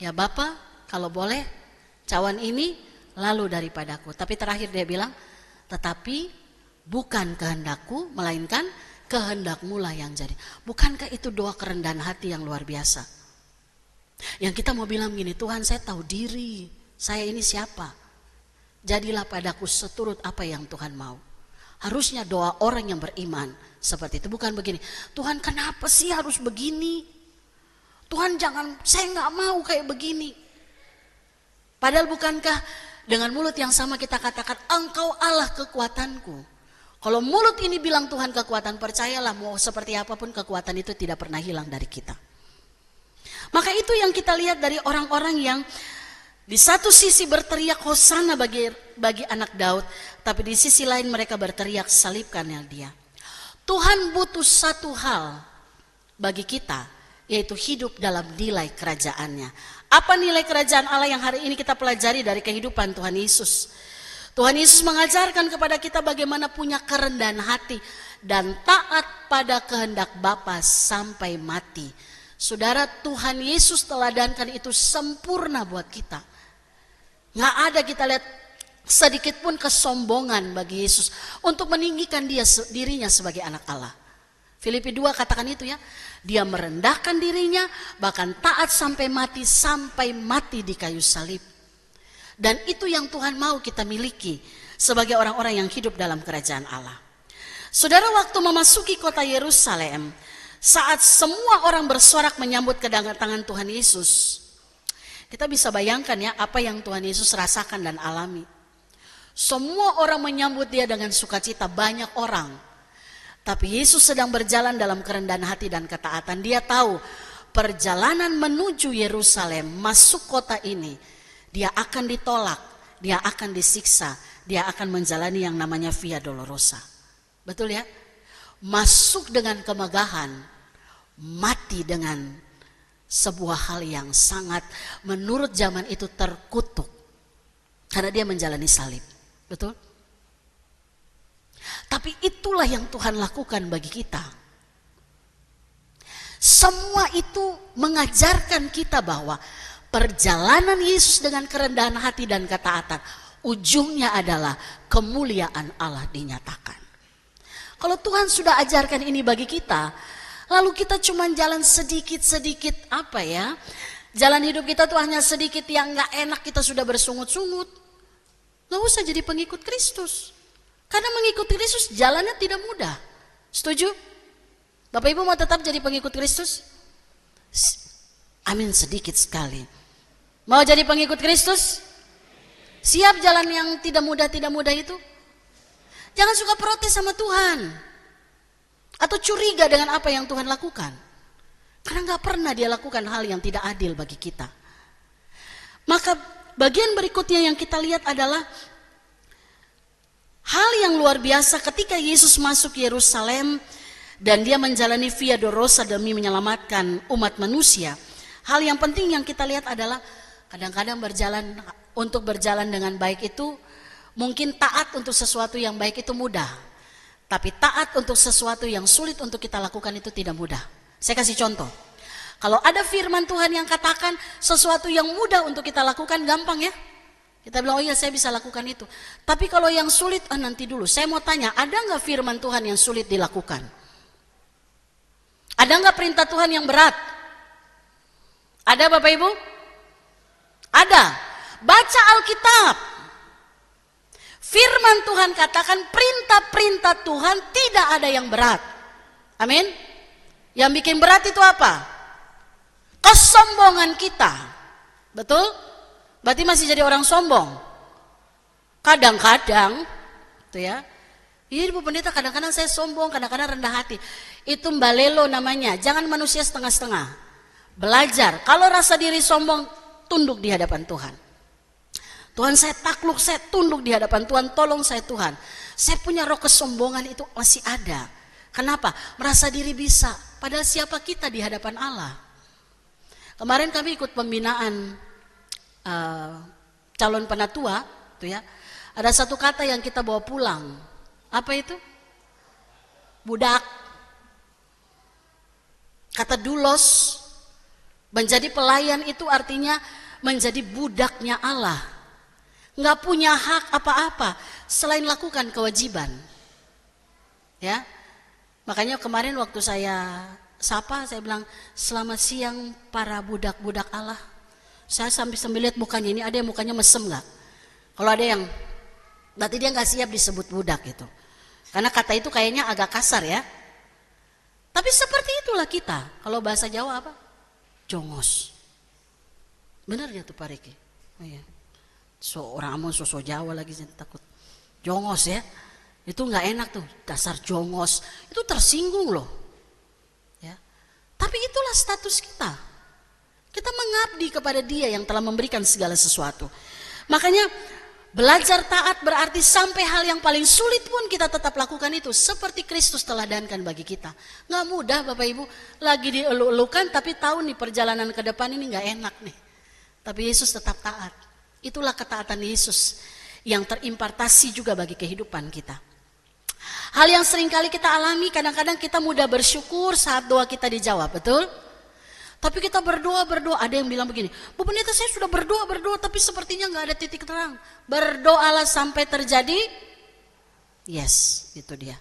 Ya Bapa, kalau boleh cawan ini lalu daripadaku. Tapi terakhir dia bilang, tetapi bukan kehendakku, melainkan kehendakmu lah yang jadi. Bukankah itu doa kerendahan hati yang luar biasa? Yang kita mau bilang gini, Tuhan saya tahu diri, saya ini siapa? Jadilah padaku seturut apa yang Tuhan mau. Harusnya doa orang yang beriman seperti itu, bukan begini. Tuhan kenapa sih harus begini? Tuhan jangan, saya gak mau kayak begini. Padahal bukankah dengan mulut yang sama kita katakan, Engkau Allah kekuatanku. Kalau mulut ini bilang Tuhan kekuatan, percayalah mau seperti apapun kekuatan itu tidak pernah hilang dari kita. Maka itu yang kita lihat dari orang-orang yang di satu sisi berteriak Hosana bagi anak Daud, tapi di sisi lain mereka berteriak salibkannya dia. Tuhan butuh satu hal bagi kita, yaitu hidup dalam nilai kerajaannya. Apa nilai kerajaan Allah yang hari ini kita pelajari dari kehidupan Tuhan Yesus? Tuhan Yesus mengajarkan kepada kita bagaimana punya kerendahan hati dan taat pada kehendak Bapa sampai mati. Saudara, Tuhan Yesus teladankan itu sempurna buat kita. Nggak ada kita lihat sedikit pun kesombongan bagi Yesus untuk meninggikan dirinya sebagai anak Allah. Filipi 2 katakan itu ya. Dia merendahkan dirinya, bahkan taat sampai mati di kayu salib. Dan itu yang Tuhan mau kita miliki sebagai orang-orang yang hidup dalam kerajaan Allah. Saudara, waktu memasuki kota Yerusalem, saat semua orang bersorak menyambut kedatangan Tuhan Yesus, kita bisa bayangkan ya apa yang Tuhan Yesus rasakan dan alami. Semua orang menyambut dia dengan sukacita, banyak orang. Tapi Yesus sedang berjalan dalam kerendahan hati dan ketaatan. Dia tahu perjalanan menuju Yerusalem, masuk kota ini, dia akan ditolak, dia akan disiksa, dia akan menjalani yang namanya Via Dolorosa. Betul ya? Masuk dengan kemegahan, mati dengan sebuah hal yang sangat menurut zaman itu terkutuk. Karena dia menjalani salib. Betul? Tapi itulah yang Tuhan lakukan bagi kita. Semua itu mengajarkan kita bahwa perjalanan Yesus dengan kerendahan hati dan ketaatan, ujungnya adalah kemuliaan Allah dinyatakan. Kalau Tuhan sudah ajarkan ini bagi kita, lalu kita cuma jalan sedikit-sedikit jalan hidup kita tuh hanya sedikit yang gak enak, kita sudah bersungut-sungut. Gak usah jadi pengikut Kristus. Karena mengikuti Kristus jalannya tidak mudah. Setuju? Bapak Ibu mau tetap jadi pengikut Kristus? Amin, sedikit sekali. Mau jadi pengikut Kristus? Siap jalan yang tidak mudah itu? Jangan suka protes sama Tuhan. Atau curiga dengan apa yang Tuhan lakukan. Karena gak pernah dia lakukan hal yang tidak adil bagi kita. Maka bagian berikutnya yang kita lihat adalah hal yang luar biasa ketika Yesus masuk Yerusalem dan dia menjalani Via Dolorosa demi menyelamatkan umat manusia. Hal yang penting yang kita lihat adalah kadang-kadang untuk berjalan dengan baik itu mungkin taat untuk sesuatu yang baik itu mudah. Tapi taat untuk sesuatu yang sulit untuk kita lakukan itu tidak mudah. Saya kasih contoh. Kalau ada firman Tuhan yang katakan sesuatu yang mudah untuk kita lakukan gampang ya. Kita bilang, oh iya saya bisa lakukan itu. Tapi kalau yang sulit, nanti dulu. Saya mau tanya, ada gak firman Tuhan yang sulit dilakukan? Ada gak perintah Tuhan yang berat? Ada Bapak Ibu? Ada. Baca Alkitab. Firman Tuhan katakan perintah-perintah Tuhan tidak ada yang berat. Amin. Yang bikin berat itu apa? Kesombongan kita. Betul? Berarti masih jadi orang sombong. Kadang-kadang tuh ya. Iya Bu Pendeta, kadang-kadang saya sombong, kadang-kadang rendah hati. Itu mbalelo namanya. Jangan manusia setengah-setengah. Belajar. Kalau rasa diri sombong, tunduk di hadapan Tuhan. Tuhan saya takluk, saya tunduk di hadapan Tuhan, tolong saya Tuhan. Saya punya roh kesombongan itu masih ada. Kenapa? Merasa diri bisa. Padahal siapa kita di hadapan Allah? Kemarin kami ikut pembinaan calon penatua, tuh ya. Ada satu kata yang kita bawa pulang. Apa itu? Budak. Kata dulos. Menjadi pelayan itu artinya menjadi budaknya Allah. Nggak punya hak apa-apa selain lakukan kewajiban. Ya. Makanya kemarin waktu saya sapa, saya bilang selamat siang para budak-budak Allah. Saya sambil lihat mukanya, ini ada yang mukanya mesem nggak? Kalau ada yang berarti dia nggak siap disebut budak gitu. Karena kata itu kayaknya agak kasar ya. Tapi seperti itulah kita. Kalau bahasa Jawa apa? Jongos. Benar ya tuh Pak Riki? Oh iya. Seorang amun sosok Jawa lagi, saya takut. Jongos ya. Itu nggak enak tuh, dasar jongos. Itu tersinggung loh. Ya. Tapi itulah status kita. Kita mengabdi kepada Dia yang telah memberikan segala sesuatu. Makanya belajar taat berarti sampai hal yang paling sulit pun kita tetap lakukan itu. Seperti Kristus teladankan bagi kita. Nggak mudah Bapak Ibu. Lagi dielu-elukan tapi tahu nih perjalanan ke depan ini nggak enak nih. Tapi Yesus tetap taat. Itulah ketaatan Yesus yang terimpartasi juga bagi kehidupan kita. Hal yang seringkali kita alami, kadang-kadang kita mudah bersyukur saat doa kita dijawab, betul? Tapi kita berdoa, ada yang bilang begini, Bu Pendeta saya sudah berdoa, tapi sepertinya nggak ada titik terang. Berdoalah sampai terjadi, yes, itu dia.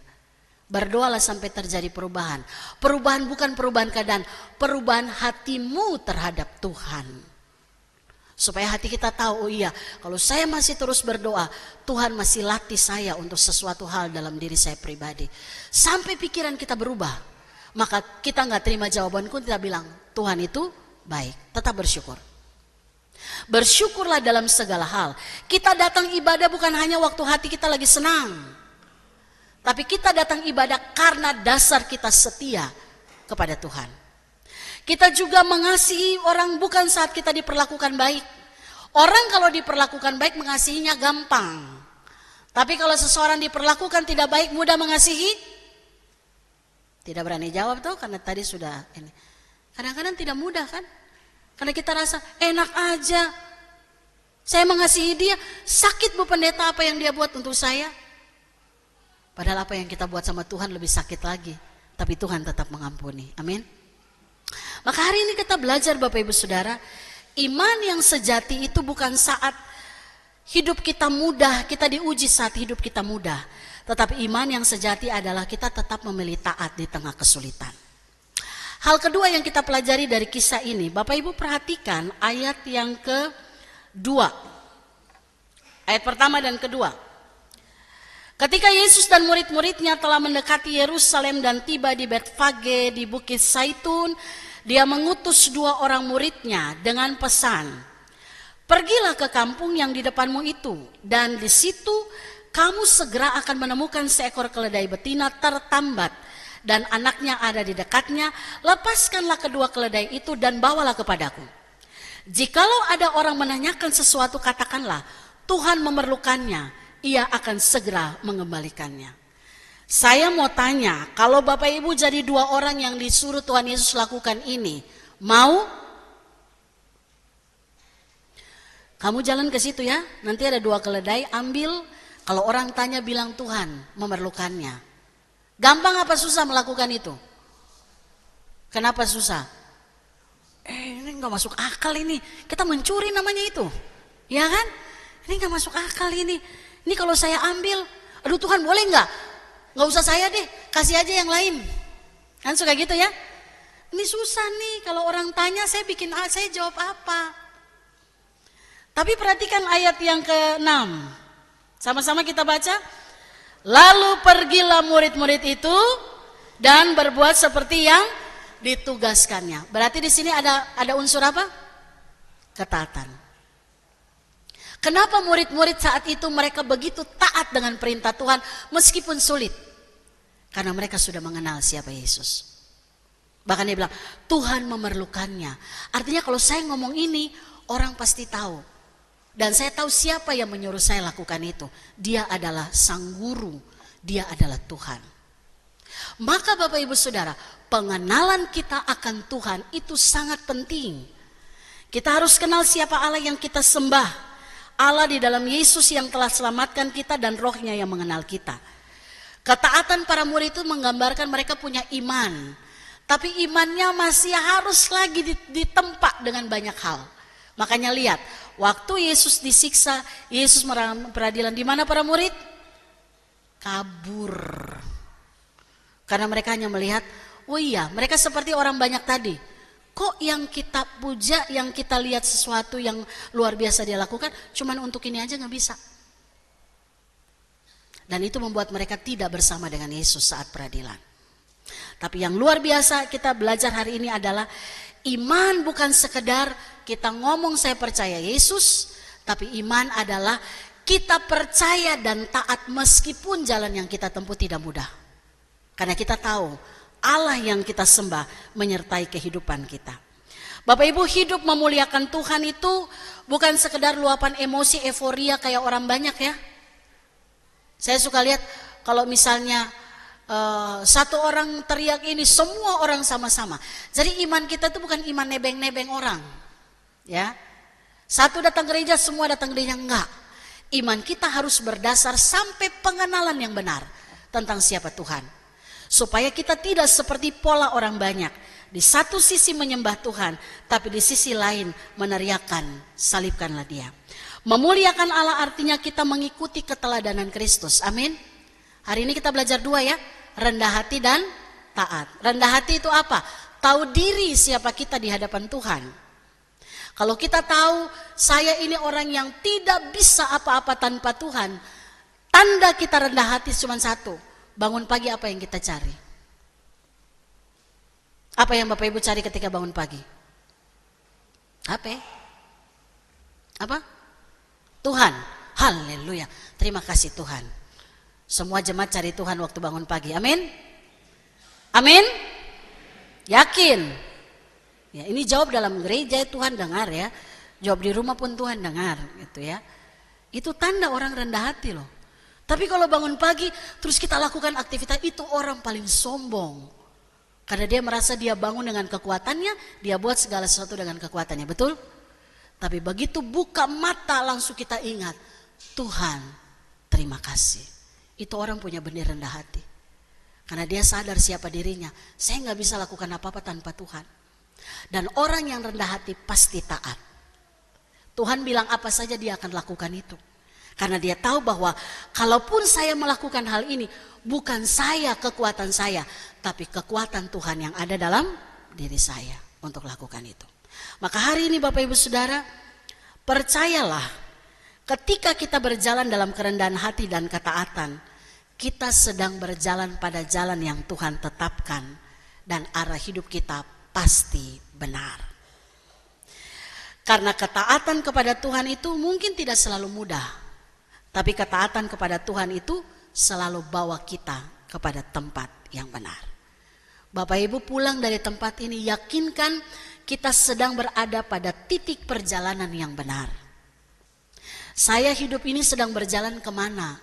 Berdoalah sampai terjadi perubahan. Perubahan bukan perubahan keadaan, perubahan hatimu terhadap Tuhan. Supaya hati kita tahu, oh iya, kalau saya masih terus berdoa, Tuhan masih latih saya untuk sesuatu hal dalam diri saya pribadi. Sampai pikiran kita berubah, maka kita nggak terima jawabanku, kita bilang, Tuhan itu baik, tetap bersyukur. Bersyukurlah dalam segala hal. Kita datang ibadah bukan hanya waktu hati kita lagi senang. Tapi kita datang ibadah karena dasar kita setia kepada Tuhan. Kita juga mengasihi orang bukan saat kita diperlakukan baik. Orang kalau diperlakukan baik mengasihinya gampang. Tapi kalau seseorang diperlakukan tidak baik mudah mengasihi? Tidak berani jawab tuh karena tadi sudah ini. Kadang-kadang tidak mudah kan? Karena kita rasa enak aja. Saya mengasihi dia, sakit Bu Pendeta apa yang dia buat untuk saya? Padahal apa yang kita buat sama Tuhan lebih sakit lagi. Tapi Tuhan tetap mengampuni. Amin. Maka hari ini kita belajar Bapak Ibu Saudara, iman yang sejati itu bukan saat hidup kita mudah, kita diuji saat hidup kita mudah. Tetapi iman yang sejati adalah kita tetap memilih taat di tengah kesulitan. Hal kedua yang kita pelajari dari kisah ini, Bapak Ibu perhatikan ayat yang kedua. Ayat pertama dan kedua. Ketika Yesus dan murid-muridnya telah mendekati Yerusalem dan tiba di Betfage di Bukit Zaitun, Dia mengutus 2 orang muridnya dengan pesan, Pergilah ke kampung yang di depanmu itu, dan di situ kamu segera akan menemukan seekor keledai betina tertambat, dan anaknya ada di dekatnya. Lepaskanlah kedua keledai itu dan bawalah kepadaku. Jikalau ada orang menanyakan sesuatu, katakanlah, Tuhan memerlukannya, ia akan segera mengembalikannya. Saya mau tanya, kalau Bapak Ibu jadi dua orang yang disuruh Tuhan Yesus lakukan ini, mau? Kamu jalan ke situ ya, nanti ada dua keledai, ambil. Kalau orang tanya bilang Tuhan memerlukannya. Gampang apa susah melakukan itu? Kenapa susah? Ini gak masuk akal ini. Kita mencuri namanya itu. Ya kan? Ini gak masuk akal ini. Ini kalau saya ambil, aduh Tuhan boleh gak? Gak usah saya deh, kasih aja yang lain. Kan suka gitu ya? Ini susah nih, kalau orang tanya saya jawab apa? Tapi perhatikan ayat yang ke-6. Sama-sama kita baca. Lalu pergilah murid-murid itu dan berbuat seperti yang ditugaskannya. Berarti di sini ada unsur apa? Ketaatan. Kenapa murid-murid saat itu mereka begitu taat dengan perintah Tuhan meskipun sulit? Karena mereka sudah mengenal siapa Yesus. Bahkan dia bilang, Tuhan memerlukannya. Artinya kalau saya ngomong ini, orang pasti tahu. Dan saya tahu siapa yang menyuruh saya lakukan itu. Dia adalah Sang Guru, dia adalah Tuhan. Maka Bapak Ibu Saudara, pengenalan kita akan Tuhan itu sangat penting. Kita harus kenal siapa Allah yang kita sembah. Allah di dalam Yesus yang telah selamatkan kita dan Roh-Nya yang mengenal kita. Ketaatan para murid itu menggambarkan mereka punya iman. Tapi imannya masih harus lagi ditempa dengan banyak hal. Makanya lihat, waktu Yesus disiksa, Yesus peradilan, di mana para murid? Kabur. Karena mereka hanya melihat, oh iya, mereka seperti orang banyak tadi. Kok yang kita puja, yang kita lihat sesuatu yang luar biasa dia lakukan, cuman untuk ini aja gak bisa. Dan itu membuat mereka tidak bersama dengan Yesus saat peradilan. Tapi yang luar biasa kita belajar hari ini adalah iman bukan sekedar kita ngomong saya percaya Yesus, tapi iman adalah kita percaya dan taat meskipun jalan yang kita tempuh tidak mudah. Karena kita tahu Allah yang kita sembah menyertai kehidupan kita. Bapak Ibu, hidup memuliakan Tuhan itu bukan sekedar luapan emosi euforia kayak orang banyak ya. Saya suka lihat kalau misalnya satu orang teriak ini, semua orang sama-sama. Jadi iman kita itu bukan iman nebeng-nebeng orang. Ya. Satu datang gereja, semua datang gereja, enggak. Iman kita harus berdasar sampai pengenalan yang benar tentang siapa Tuhan. Supaya kita tidak seperti pola orang banyak. Di satu sisi menyembah Tuhan, tapi di sisi lain meneriakan, salibkanlah dia. Memuliakan Allah artinya kita mengikuti keteladanan Kristus. Amin. Hari ini kita belajar dua ya. Rendah hati dan taat. Rendah hati itu apa? Tahu diri siapa kita di hadapan Tuhan. Kalau kita tahu saya ini orang yang tidak bisa apa-apa tanpa Tuhan, tanda kita rendah hati cuma satu. Bangun pagi apa yang kita cari? Apa yang Bapak Ibu cari ketika bangun pagi? Apa? Apa? Tuhan. Haleluya. Terima kasih Tuhan. Semua jemaat cari Tuhan waktu bangun pagi. Amin. Amin. Yakin. Ya, ini jawab dalam gereja Tuhan dengar ya. Jawab di rumah pun Tuhan dengar gitu ya. Itu tanda orang rendah hati loh. Tapi kalau bangun pagi terus kita lakukan aktivitas itu, orang paling sombong. Karena dia merasa dia bangun dengan kekuatannya, dia buat segala sesuatu dengan kekuatannya, betul? Tapi begitu buka mata langsung kita ingat, Tuhan terima kasih. Itu orang punya benih rendah hati. Karena dia sadar siapa dirinya, saya gak bisa lakukan apa-apa tanpa Tuhan. Dan orang yang rendah hati pasti taat. Tuhan bilang apa saja dia akan lakukan itu. Karena dia tahu bahwa kalaupun saya melakukan hal ini, bukan saya kekuatan saya, tapi kekuatan Tuhan yang ada dalam diri saya untuk lakukan itu. Maka hari ini Bapak Ibu Saudara, percayalah ketika kita berjalan dalam kerendahan hati dan ketaatan, kita sedang berjalan pada jalan yang Tuhan tetapkan dan arah hidup kita pasti benar. Karena ketaatan kepada Tuhan itu mungkin tidak selalu mudah, tapi ketaatan kepada Tuhan itu selalu bawa kita kepada tempat yang benar. Bapak Ibu pulang dari tempat ini, yakinkan kita sedang berada pada titik perjalanan yang benar. Saya hidup ini sedang berjalan kemana?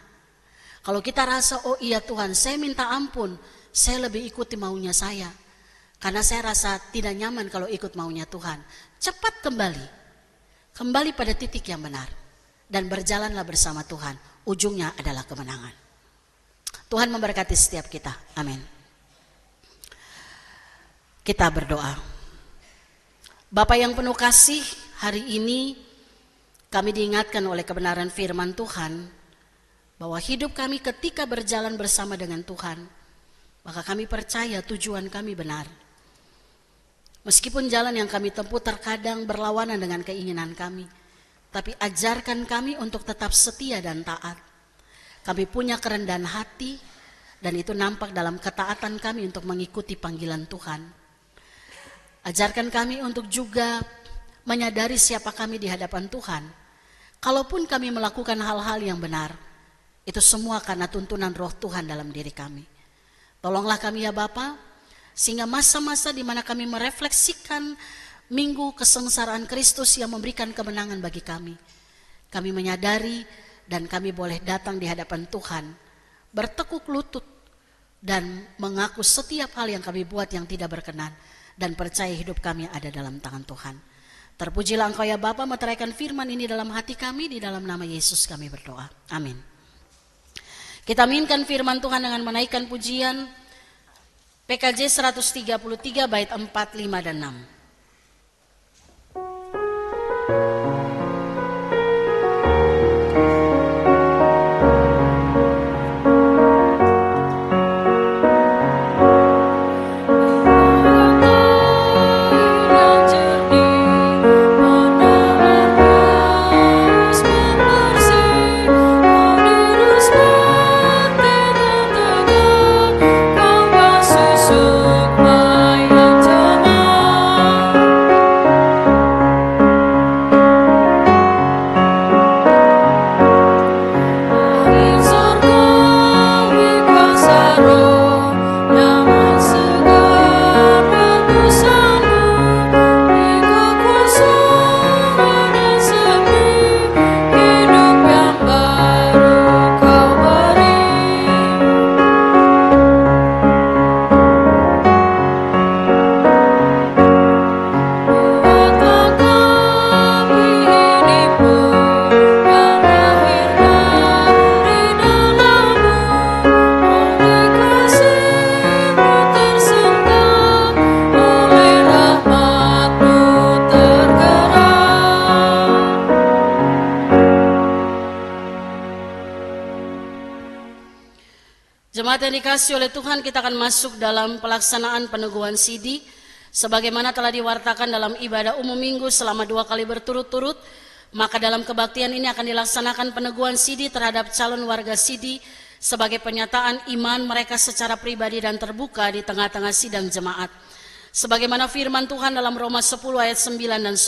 Kalau kita rasa, oh iya Tuhan, saya minta ampun, saya lebih ikuti maunya saya. Karena saya rasa tidak nyaman kalau ikut maunya Tuhan. Cepat kembali pada titik yang benar. Dan berjalanlah bersama Tuhan. Ujungnya adalah kemenangan. Tuhan memberkati setiap kita. Amin. Kita berdoa. Bapa yang penuh kasih, hari ini kami diingatkan oleh kebenaran firman Tuhan bahwa hidup kami ketika berjalan bersama dengan Tuhan, maka kami percaya tujuan kami benar. Meskipun jalan yang kami tempuh terkadang berlawanan dengan keinginan kami, tapi ajarkan kami untuk tetap setia dan taat. Kami punya kerendahan hati, dan itu nampak dalam ketaatan kami untuk mengikuti panggilan Tuhan. Ajarkan kami untuk juga menyadari siapa kami di hadapan Tuhan. Kalaupun kami melakukan hal-hal yang benar, itu semua karena tuntunan Roh Tuhan dalam diri kami. Tolonglah kami ya Bapa, sehingga masa-masa di mana kami merefleksikan minggu kesengsaraan Kristus yang memberikan kemenangan bagi kami, kami menyadari dan kami boleh datang di hadapan Tuhan, bertekuk lutut dan mengaku setiap hal yang kami buat yang tidak berkenan, dan percaya hidup kami ada dalam tangan Tuhan. Terpujilah Engkau ya Bapa, meteraikan firman ini dalam hati kami, di dalam nama Yesus kami berdoa. Amin. Kita aminkan firman Tuhan dengan menaikkan pujian PKJ 133 bait 4, 5, dan 6. Jemaat yang dikasihi oleh Tuhan, kita akan masuk dalam pelaksanaan peneguhan sidi sebagaimana telah diwartakan dalam ibadah umum minggu selama 2 kali berturut-turut. Maka dalam kebaktian ini akan dilaksanakan peneguhan sidi terhadap calon warga sidi sebagai penyataan iman mereka secara pribadi dan terbuka di tengah-tengah sidang jemaat. Sebagaimana firman Tuhan dalam Roma 10 ayat 9 dan 10,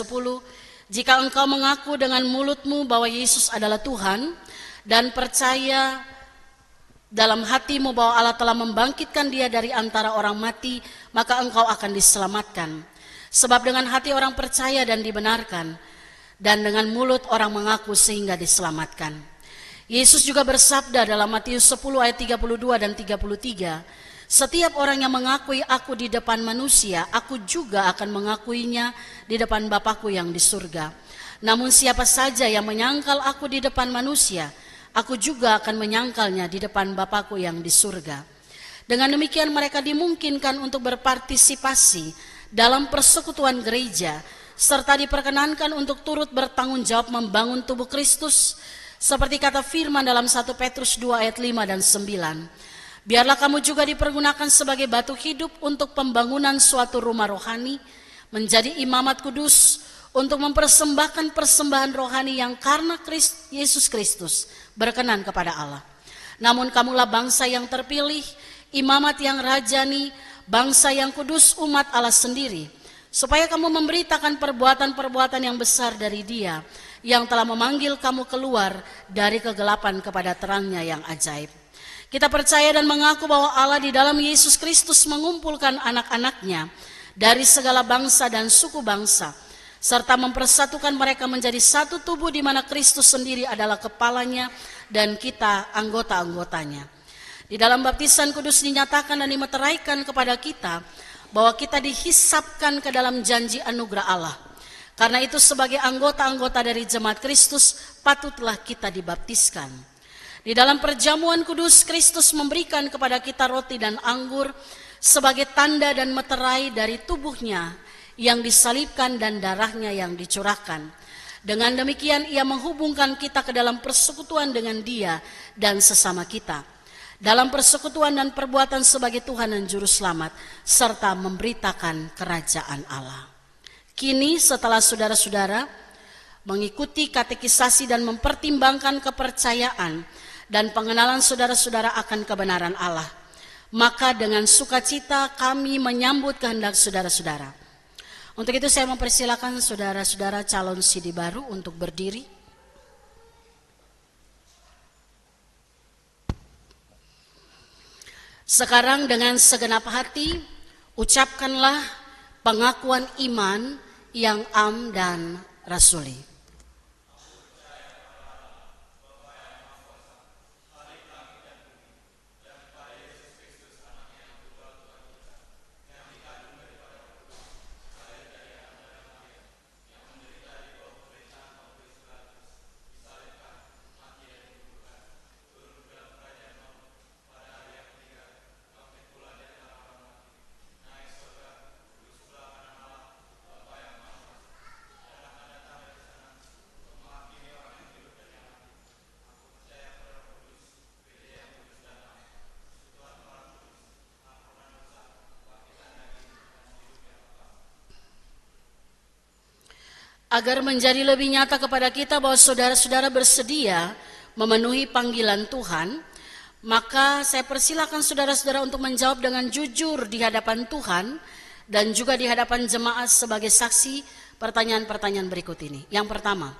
jika engkau mengaku dengan mulutmu bahwa Yesus adalah Tuhan dan percaya dalam hatimu bahwa Allah telah membangkitkan dia dari antara orang mati, maka engkau akan diselamatkan. Sebab dengan hati orang percaya dan dibenarkan, dan dengan mulut orang mengaku sehingga diselamatkan. Yesus juga bersabda dalam Matius 10 ayat 32 dan 33, setiap orang yang mengakui aku di depan manusia, aku juga akan mengakuinya di depan Bapakku yang di surga. Namun siapa saja yang menyangkal aku di depan manusia, aku juga akan menyangkalnya di depan Bapakku yang di surga. Dengan demikian mereka dimungkinkan untuk berpartisipasi dalam persekutuan gereja, serta diperkenankan untuk turut bertanggung jawab membangun tubuh Kristus, seperti kata firman dalam 1 Petrus 2 ayat 5 dan 9. Biarlah kamu juga dipergunakan sebagai batu hidup untuk pembangunan suatu rumah rohani, menjadi imamat kudus, untuk mempersembahkan persembahan rohani yang karena Yesus Kristus berkenan kepada Allah. Namun kamulah bangsa yang terpilih, imamat yang rajani, bangsa yang kudus, umat Allah sendiri, supaya kamu memberitakan perbuatan-perbuatan yang besar dari Dia yang telah memanggil kamu keluar dari kegelapan kepada terangnya yang ajaib. Kita percaya dan mengaku bahwa Allah di dalam Yesus Kristus mengumpulkan anak-anaknya dari segala bangsa dan suku bangsa, serta mempersatukan mereka menjadi satu tubuh di mana Kristus sendiri adalah kepalanya dan kita anggota-anggotanya. Di dalam baptisan kudus dinyatakan dan dimeteraikan kepada kita bahwa kita dihisapkan ke dalam janji anugerah Allah. Karena itu sebagai anggota-anggota dari jemaat Kristus patutlah kita dibaptiskan. Di dalam perjamuan kudus Kristus memberikan kepada kita roti dan anggur sebagai tanda dan meterai dari tubuhnya yang disalibkan dan darahnya yang dicurahkan. Dengan demikian ia menghubungkan kita ke dalam persekutuan dengan Dia dan sesama kita, dalam persekutuan dan perbuatan sebagai Tuhan dan Juru Selamat, serta memberitakan kerajaan Allah. Kini setelah saudara-saudara mengikuti katekisasi dan mempertimbangkan kepercayaan dan pengenalan saudara-saudara akan kebenaran Allah, maka dengan sukacita kami menyambut kehendak saudara-saudara. Untuk itu saya mempersilakan saudara-saudara calon sidi baru untuk berdiri. Sekarang dengan segenap hati ucapkanlah pengakuan iman yang am dan rasuli. Agar menjadi lebih nyata kepada kita bahwa saudara-saudara bersedia memenuhi panggilan Tuhan, maka saya persilakan saudara-saudara untuk menjawab dengan jujur di hadapan Tuhan dan juga di hadapan jemaat sebagai saksi pertanyaan-pertanyaan berikut ini. Yang pertama,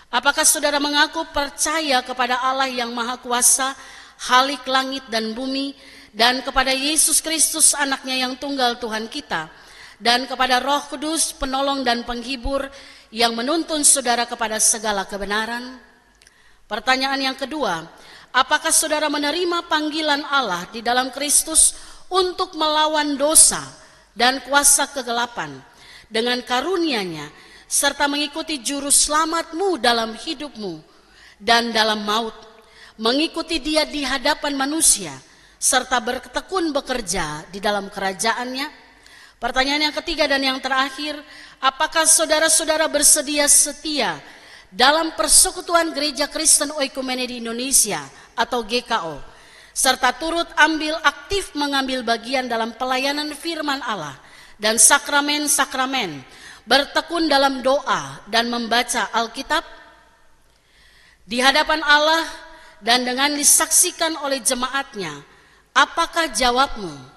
apakah saudara mengaku percaya kepada Allah yang Maha Kuasa, Khalik langit dan bumi, dan kepada Yesus Kristus anaknya yang tunggal Tuhan kita, dan kepada Roh Kudus penolong dan penghibur yang menuntun saudara kepada segala kebenaran? Pertanyaan yang kedua, apakah saudara menerima panggilan Allah di dalam Kristus untuk melawan dosa dan kuasa kegelapan dengan karunia-Nya, serta mengikuti juru selamatmu dalam hidupmu dan dalam maut, mengikuti Dia di hadapan manusia, serta bertekun bekerja di dalam kerajaan-Nya? Pertanyaan yang ketiga dan yang terakhir, apakah saudara-saudara bersedia setia dalam Persekutuan Gereja Kristen Oikumene di Indonesia atau GKO, serta turut aktif mengambil bagian dalam pelayanan firman Allah dan sakramen-sakramen, bertekun dalam doa dan membaca Alkitab? Di hadapan Allah dan dengan disaksikan oleh jemaatnya, apakah jawabmu?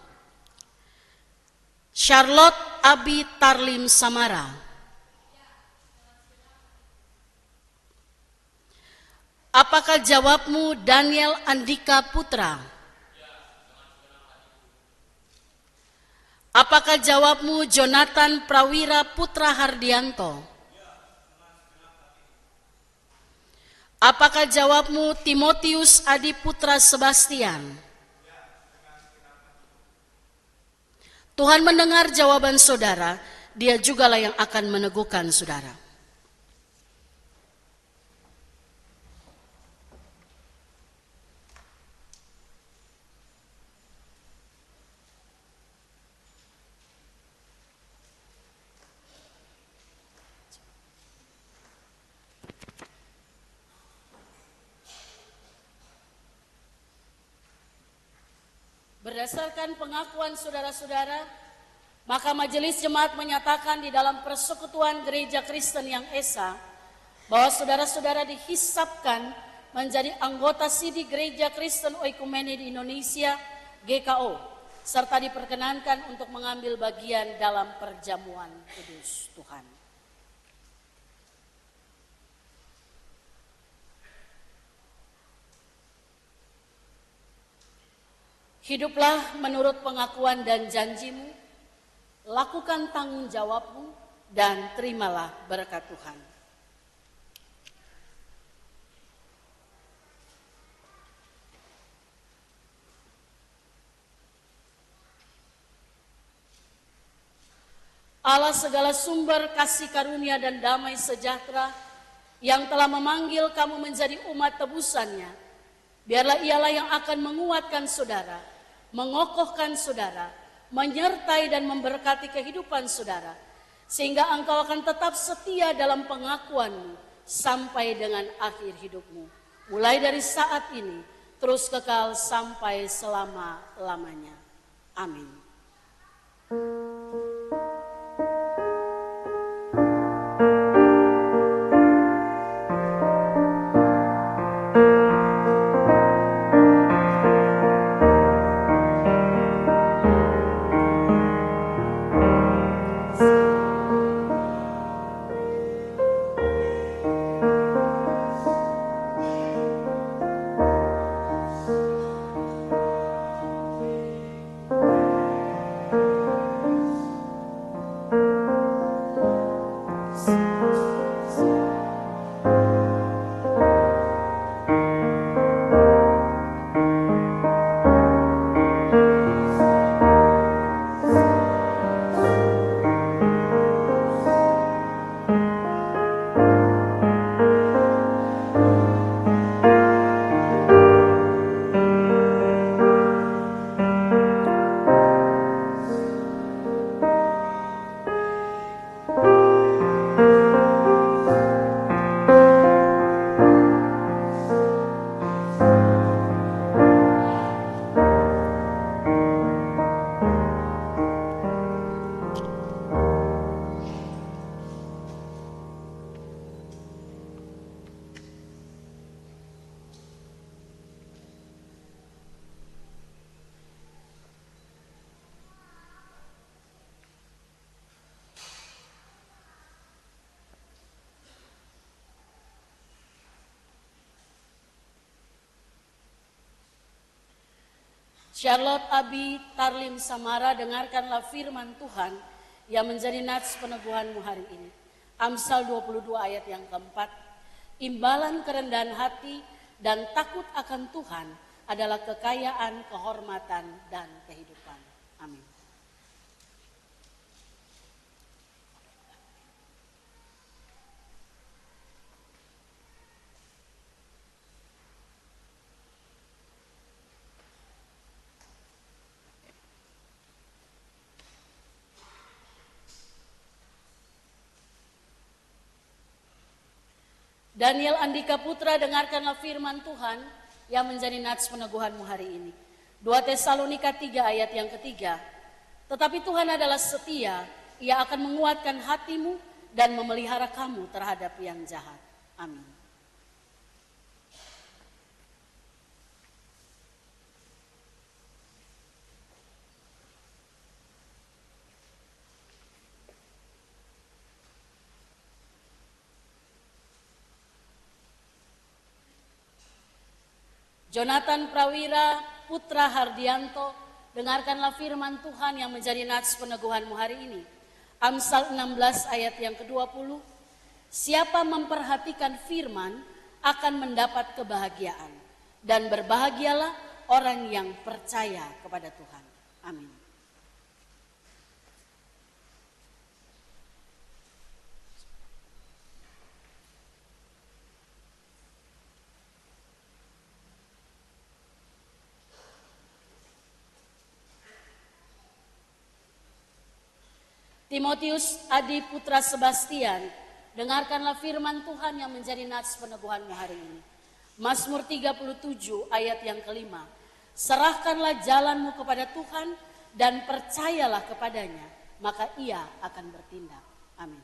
Charlotte Abi Tarlim Samara. Apakah jawabmu Daniel Andika Putra? Apakah jawabmu Jonathan Prawira Putra Hardianto? Apakah jawabmu Timotius Adi Putra Sebastian? Tuhan mendengar jawaban saudara, Dia jugalah yang akan meneguhkan saudara. Berdasarkan pengakuan saudara-saudara, maka Majelis Jemaat menyatakan di dalam Persekutuan Gereja Kristen yang Esa bahwa saudara-saudara dihisapkan menjadi anggota sidi Gereja Kristen Oikumene di Indonesia GKO serta diperkenankan untuk mengambil bagian dalam perjamuan kudus Tuhan. Hiduplah menurut pengakuan dan janjimu, lakukan tanggung jawabmu, dan terimalah berkat Tuhan. Allah segala sumber kasih karunia dan damai sejahtera yang telah memanggil kamu menjadi umat tebusannya, biarlah ialah yang akan menguatkan saudara, mengokohkan saudara, menyertai dan memberkati kehidupan saudara, sehingga engkau akan tetap setia dalam pengakuanmu sampai dengan akhir hidupmu, mulai dari saat ini terus kekal sampai selama-lamanya. Amin. Charlotte Abi Tarlim Samara, dengarkanlah firman Tuhan yang menjadi nats peneguhanmu hari ini. Amsal 22 ayat yang keempat, imbalan kerendahan hati dan takut akan Tuhan adalah kekayaan, kehormatan, dan kehidupan. Amin. Daniel Andika Putra, dengarkanlah firman Tuhan yang menjadi nats peneguhanmu hari ini. 2 Tesalonika 3 ayat yang ketiga. Tetapi Tuhan adalah setia, Ia akan menguatkan hatimu dan memelihara kamu terhadap yang jahat. Amin. Jonathan Prawira Putra Hardianto, dengarkanlah firman Tuhan yang menjadi nats peneguhanmu hari ini. Amsal 16 ayat yang ke-20. Siapa memperhatikan firman akan mendapat kebahagiaan, dan berbahagialah orang yang percaya kepada Tuhan. Amin. Timotius Adi Putra Sebastian, dengarkanlah firman Tuhan yang menjadi nats peneguhanmu hari ini. Mazmur 37 ayat yang kelima. Serahkanlah jalanmu kepada Tuhan dan percayalah kepadanya, maka Ia akan bertindak. Amin.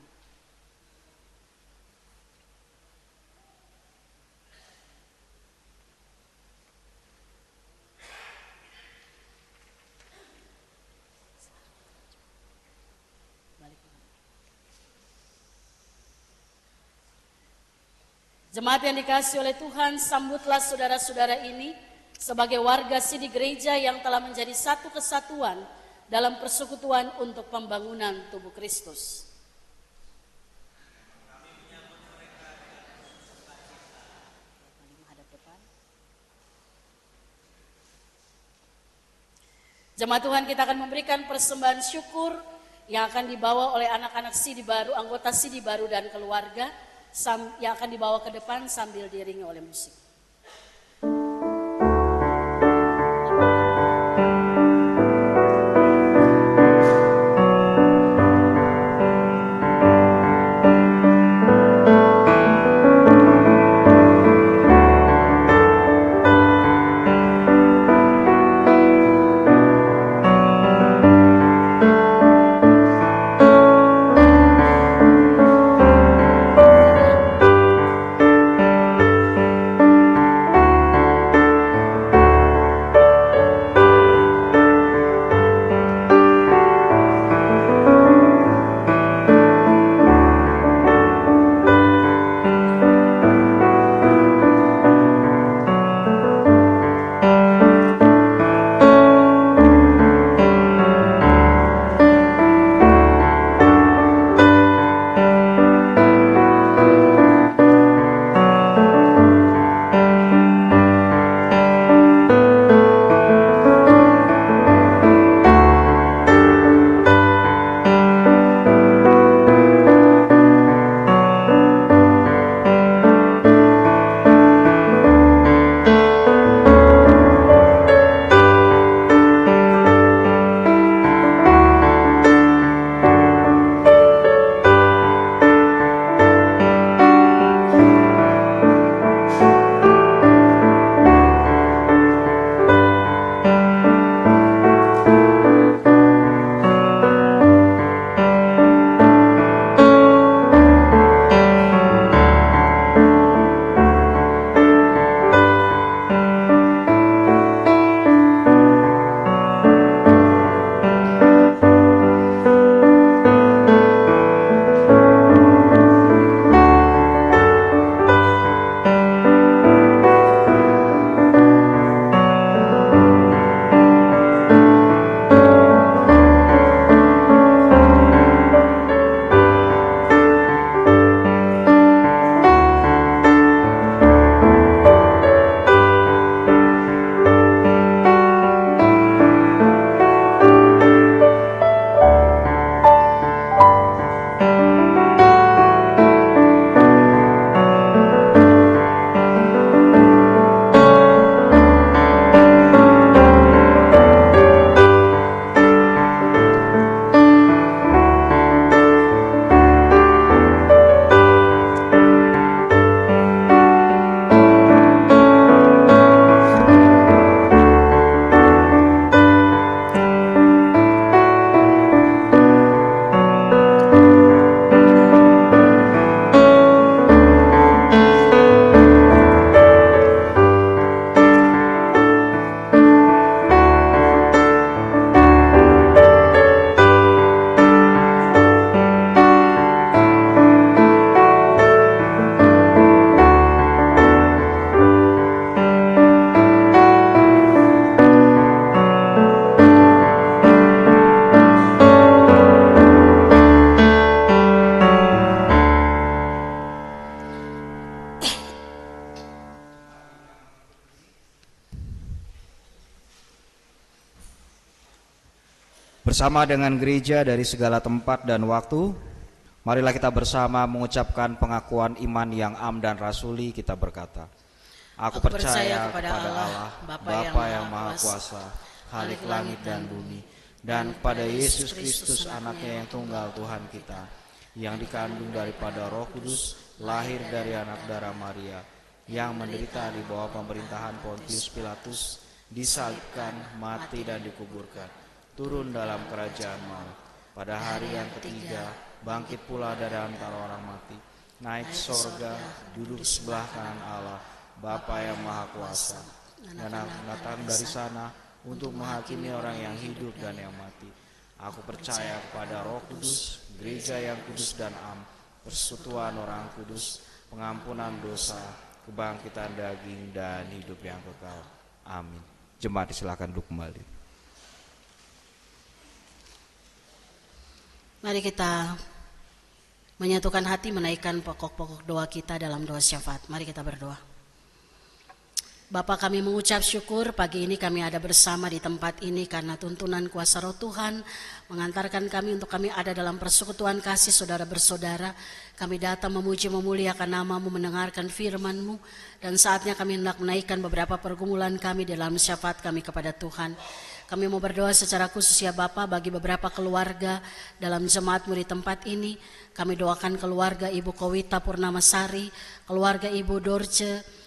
Jemaat yang dikasihi oleh Tuhan, sambutlah saudara-saudara ini sebagai warga sidi gereja yang telah menjadi satu kesatuan dalam persekutuan untuk pembangunan tubuh Kristus. Jemaat Tuhan, kita akan memberikan persembahan syukur yang akan dibawa oleh anak-anak sidi baru, anggota sidi baru dan keluarga, yang akan dibawa ke depan sambil diiringi oleh musik. Bersama dengan gereja dari segala tempat dan waktu, marilah kita bersama mengucapkan pengakuan iman yang am dan rasuli. Kita berkata, Aku percaya kepada Allah, Bapa yang Maha Kuasa, Khalik langit dan bumi, dan kepada Yesus Kristus anaknya yang tunggal Tuhan kita, yang dikandung daripada Roh Kudus, lahir dari anak darah Maria, yang menderita di bawah pemerintahan Pontius Pilatus, disalibkan, mati dan dikuburkan, turun dalam kerajaan maut, pada hari yang ketiga bangkit pula dari antara orang mati, naik sorga, duduk sebelah kanan Allah, Bapa yang Maha Kuasa, dan akan datang dari sana untuk menghakimi orang yang hidup dan yang mati. Aku percaya kepada Roh Kudus, gereja yang kudus dan am, persekutuan orang kudus, pengampunan dosa, kebangkitan daging, dan hidup yang kekal. Amin. Jemaat silakan duduk kembali. Mari kita menyatukan hati menaikkan pokok-pokok doa kita dalam doa syafaat. Mari kita berdoa. Bapa, kami mengucap syukur pagi ini kami ada bersama di tempat ini karena tuntunan kuasa Roh Tuhan mengantarkan kami untuk kami ada dalam persekutuan kasih saudara bersaudara. Kami datang memuji memuliakan nama-Mu, mendengarkan firman-Mu, dan saatnya kami hendak menaikkan beberapa pergumulan kami dalam syafaat kami kepada Tuhan. Kami mau berdoa secara khusus ya Bapa bagi beberapa keluarga dalam jemaat-Mu di tempat ini. Kami doakan keluarga Ibu Kowita Purnamasari, keluarga Ibu Dorce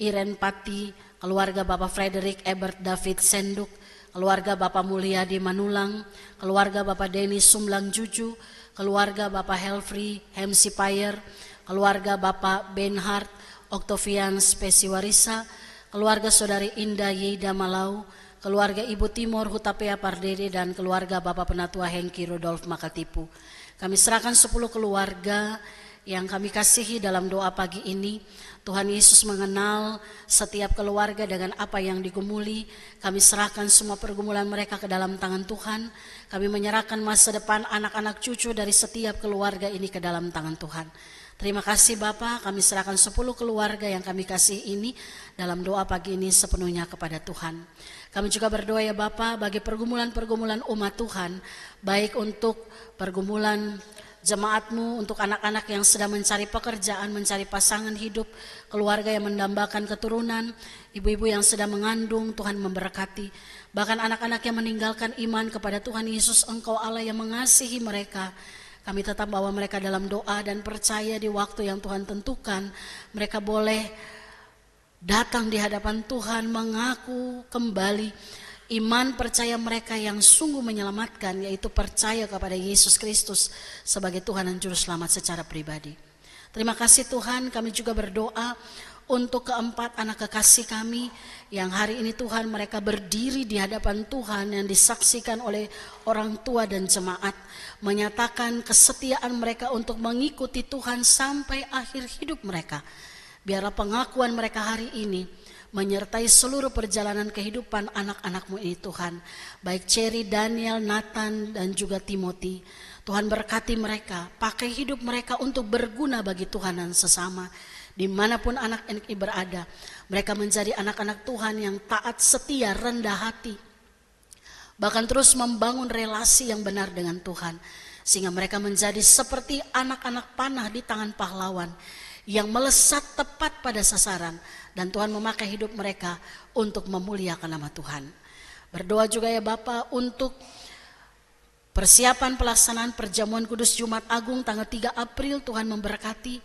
Iren Pati, keluarga Bapak Frederick Ebert David Senduk, keluarga Bapak Mulyadi Manulang, keluarga Bapak Denis Sumlang Juju, keluarga Bapak Helfri Hemsipayer, keluarga Bapak Benhard Octavian Spesiwarisa, keluarga Saudari Indah Yeida Malau, keluarga Ibu Timur Hutapea Pardede, dan keluarga Bapak Penatua Hengki Rudolf Makatipu. Kami serahkan 10 keluarga yang kami kasihi dalam doa pagi ini. Tuhan Yesus mengenal setiap keluarga dengan apa yang digumuli. Kami serahkan semua pergumulan mereka ke dalam tangan Tuhan. Kami menyerahkan masa depan anak-anak cucu dari setiap keluarga ini ke dalam tangan Tuhan. Terima kasih Bapa, kami serahkan 10 keluarga yang kami kasih ini dalam doa pagi ini sepenuhnya kepada Tuhan. Kami juga berdoa ya Bapa bagi pergumulan-pergumulan umat Tuhan, baik untuk pergumulan jemaat-Mu, untuk anak-anak yang sedang mencari pekerjaan, mencari pasangan hidup, keluarga yang mendambakan keturunan, ibu-ibu yang sedang mengandung, Tuhan memberkati. Bahkan anak-anak yang meninggalkan iman kepada Tuhan Yesus, Engkau Allah yang mengasihi mereka. Kami tetap bawa mereka dalam doa dan percaya di waktu yang Tuhan tentukan, mereka boleh datang di hadapan Tuhan, mengaku kembali iman percaya mereka yang sungguh menyelamatkan, yaitu percaya kepada Yesus Kristus sebagai Tuhan dan Juru Selamat secara pribadi. Terima kasih Tuhan, kami juga berdoa untuk keempat anak kekasih kami yang hari ini Tuhan mereka berdiri di hadapan Tuhan yang disaksikan oleh orang tua dan jemaat, menyatakan kesetiaan mereka untuk mengikuti Tuhan sampai akhir hidup mereka. Biarlah pengakuan mereka hari ini menyertai seluruh perjalanan kehidupan anak-anak-Mu ini Tuhan, baik Cherry, Daniel, Nathan, dan juga Timothy. Tuhan berkati mereka, pakai hidup mereka untuk berguna bagi Tuhan dan sesama. Dimanapun anak-anak ini berada, mereka menjadi anak-anak Tuhan yang taat, setia, rendah hati, bahkan terus membangun relasi yang benar dengan Tuhan, sehingga mereka menjadi seperti anak-anak panah di tangan pahlawan yang melesat tepat pada sasaran, dan Tuhan memakai hidup mereka untuk memuliakan nama Tuhan. Berdoa juga ya Bapa untuk persiapan pelaksanaan perjamuan kudus Jumat Agung tanggal 3 April, Tuhan memberkati.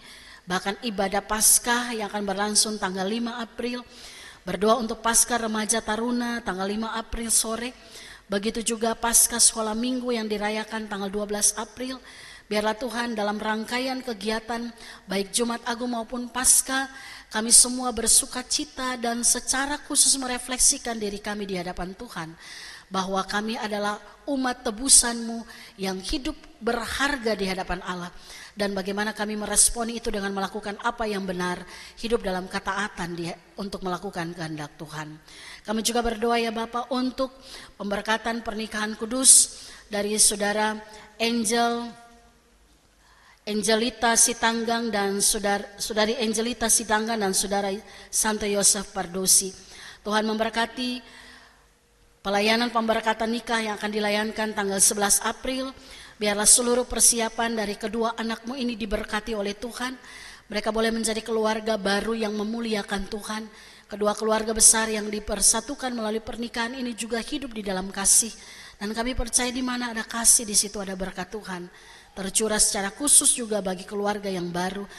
Bahkan ibadah Paskah yang akan berlangsung tanggal 5 April. Berdoa untuk Paskah Remaja Taruna tanggal 5 April sore. Begitu juga Paskah Sekolah Minggu yang dirayakan tanggal 12 April. Biarlah Tuhan dalam rangkaian kegiatan baik Jumat Agung maupun Paskah, kami semua bersuka cita dan secara khusus merefleksikan diri kami di hadapan Tuhan, bahwa kami adalah umat tebusan-Mu yang hidup berharga di hadapan Allah, dan bagaimana kami meresponi itu dengan melakukan apa yang benar, hidup dalam ketaatan untuk melakukan kehendak Tuhan. Kami juga berdoa ya Bapa untuk pemberkatan pernikahan kudus dari saudara Angelita Sitanggang dan saudari Angelita Sitanggang dan saudara Santo Yosef Pardosi. Tuhan memberkati pelayanan pemberkatan nikah yang akan dilayankan tanggal 11 April. Biarlah seluruh persiapan dari kedua anak-Mu ini diberkati oleh Tuhan. Mereka boleh menjadi keluarga baru yang memuliakan Tuhan. Kedua keluarga besar yang dipersatukan melalui pernikahan ini juga hidup di dalam kasih. Dan kami percaya di mana ada kasih, di situ ada berkat Tuhan. Tercurah secara khusus juga bagi keluarga yang baru,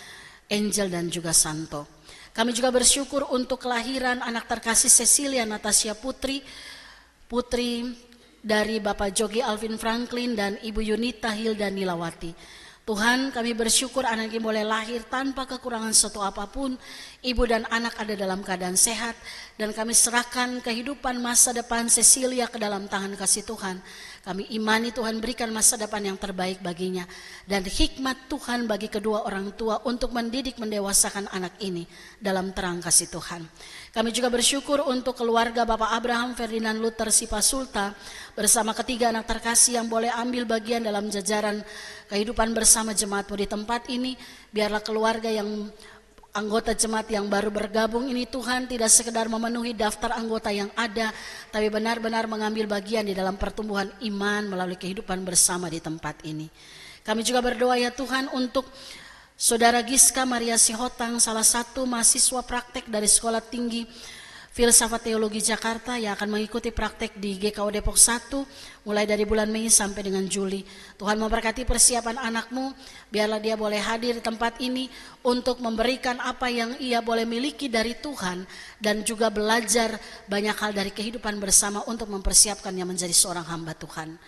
Angel dan juga Santo. Kami juga bersyukur untuk kelahiran anak terkasih Cecilia Natasha Putri dari Bapak Jogi Alvin Franklin dan Ibu Yunita Hilda Nilawati. Tuhan, kami bersyukur anak ini boleh lahir tanpa kekurangan suatu apapun. Ibu dan anak ada dalam keadaan sehat. Dan kami serahkan kehidupan masa depan Cecilia ke dalam tangan kasih Tuhan. Kami imani Tuhan berikan masa depan yang terbaik baginya. Dan hikmat Tuhan bagi kedua orang tua untuk mendidik mendewasakan anak ini dalam terang kasih Tuhan. Kami juga bersyukur untuk keluarga Bapak Abraham Ferdinand Luther Sipasulta bersama ketiga anak terkasih yang boleh ambil bagian dalam jajaran kehidupan bersama jemaatmu di tempat ini. Biarlah keluarga yang anggota jemaat yang baru bergabung ini Tuhan tidak sekedar memenuhi daftar anggota yang ada, tapi benar-benar mengambil bagian di dalam pertumbuhan iman melalui kehidupan bersama di tempat ini. Kami juga berdoa ya Tuhan untuk Saudara Giska Maria Sihotang, salah satu mahasiswa praktek dari Sekolah Tinggi Filsafat Teologi Jakarta yang akan mengikuti praktek di GKU Depok 1 mulai dari bulan Mei sampai dengan Juli. Tuhan memberkati persiapan anakmu, biarlah dia boleh hadir di tempat ini untuk memberikan apa yang ia boleh miliki dari Tuhan dan juga belajar banyak hal dari kehidupan bersama untuk mempersiapkannya menjadi seorang hamba Tuhan.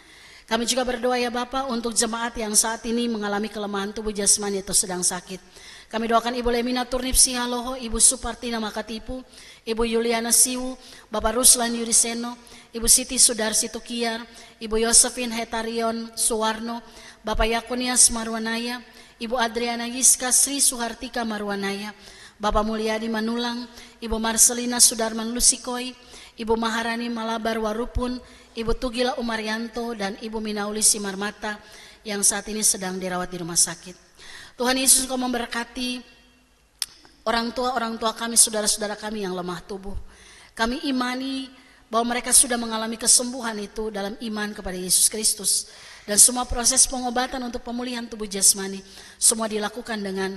Kami juga berdoa ya Bapak untuk jemaat yang saat ini mengalami kelemahan tubuh jasmani atau sedang sakit. Kami doakan Ibu Lemina Turnip Sihaloho, Ibu Supartina Makatipu, Ibu Yuliana Siwu, Bapak Ruslan Yuriseno, Ibu Siti Sudarsi Tukiar, Ibu Yosefin Hetarion Suwarno, Bapak Yakunias Marwanaya, Ibu Adriana Giska Sri Suhartika Marwanaya, Bapak Mulyadi Manulang, Ibu Marcelina Sudarman Lusikoi, Ibu Maharani Malabar Warupun, Ibu Tugila Umaryanto, dan Ibu Minauli Simarmata yang saat ini sedang dirawat di rumah sakit. Tuhan Yesus, Engkau memberkati orang tua kami, saudara-saudara kami yang lemah tubuh. Kami imani bahwa mereka sudah mengalami kesembuhan itu dalam iman kepada Yesus Kristus. Dan semua proses pengobatan untuk pemulihan tubuh jasmani semua dilakukan dengan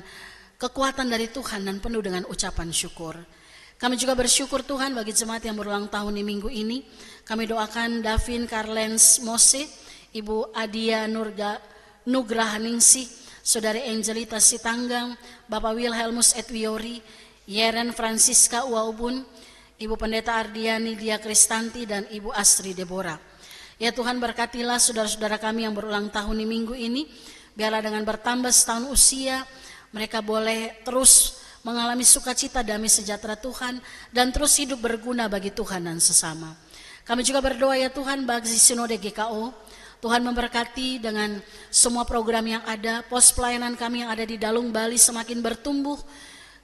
kekuatan dari Tuhan dan penuh dengan ucapan syukur. Kami juga bersyukur Tuhan bagi jemaat yang berulang tahun di minggu ini. Kami doakan Davin Karlens Mose, Ibu Adia Nugrahaningsih, Saudari Angelita Sitanggang, Bapak Wilhelmus Edwiori, Yeren Francisca Uaubun, Ibu Pendeta Ardiani Dia Kristanti, dan Ibu Astri Deborah. Ya Tuhan, berkatilah saudara-saudara kami yang berulang tahun di minggu ini. Biarlah dengan bertambah setahun usia, mereka boleh terus mengalami sukacita damai sejahtera Tuhan dan terus hidup berguna bagi Tuhan dan sesama. Kami juga berdoa ya Tuhan bagi Sinode GKO. Tuhan memberkati dengan semua program yang ada, pos pelayanan kami yang ada di Dalung Bali semakin bertumbuh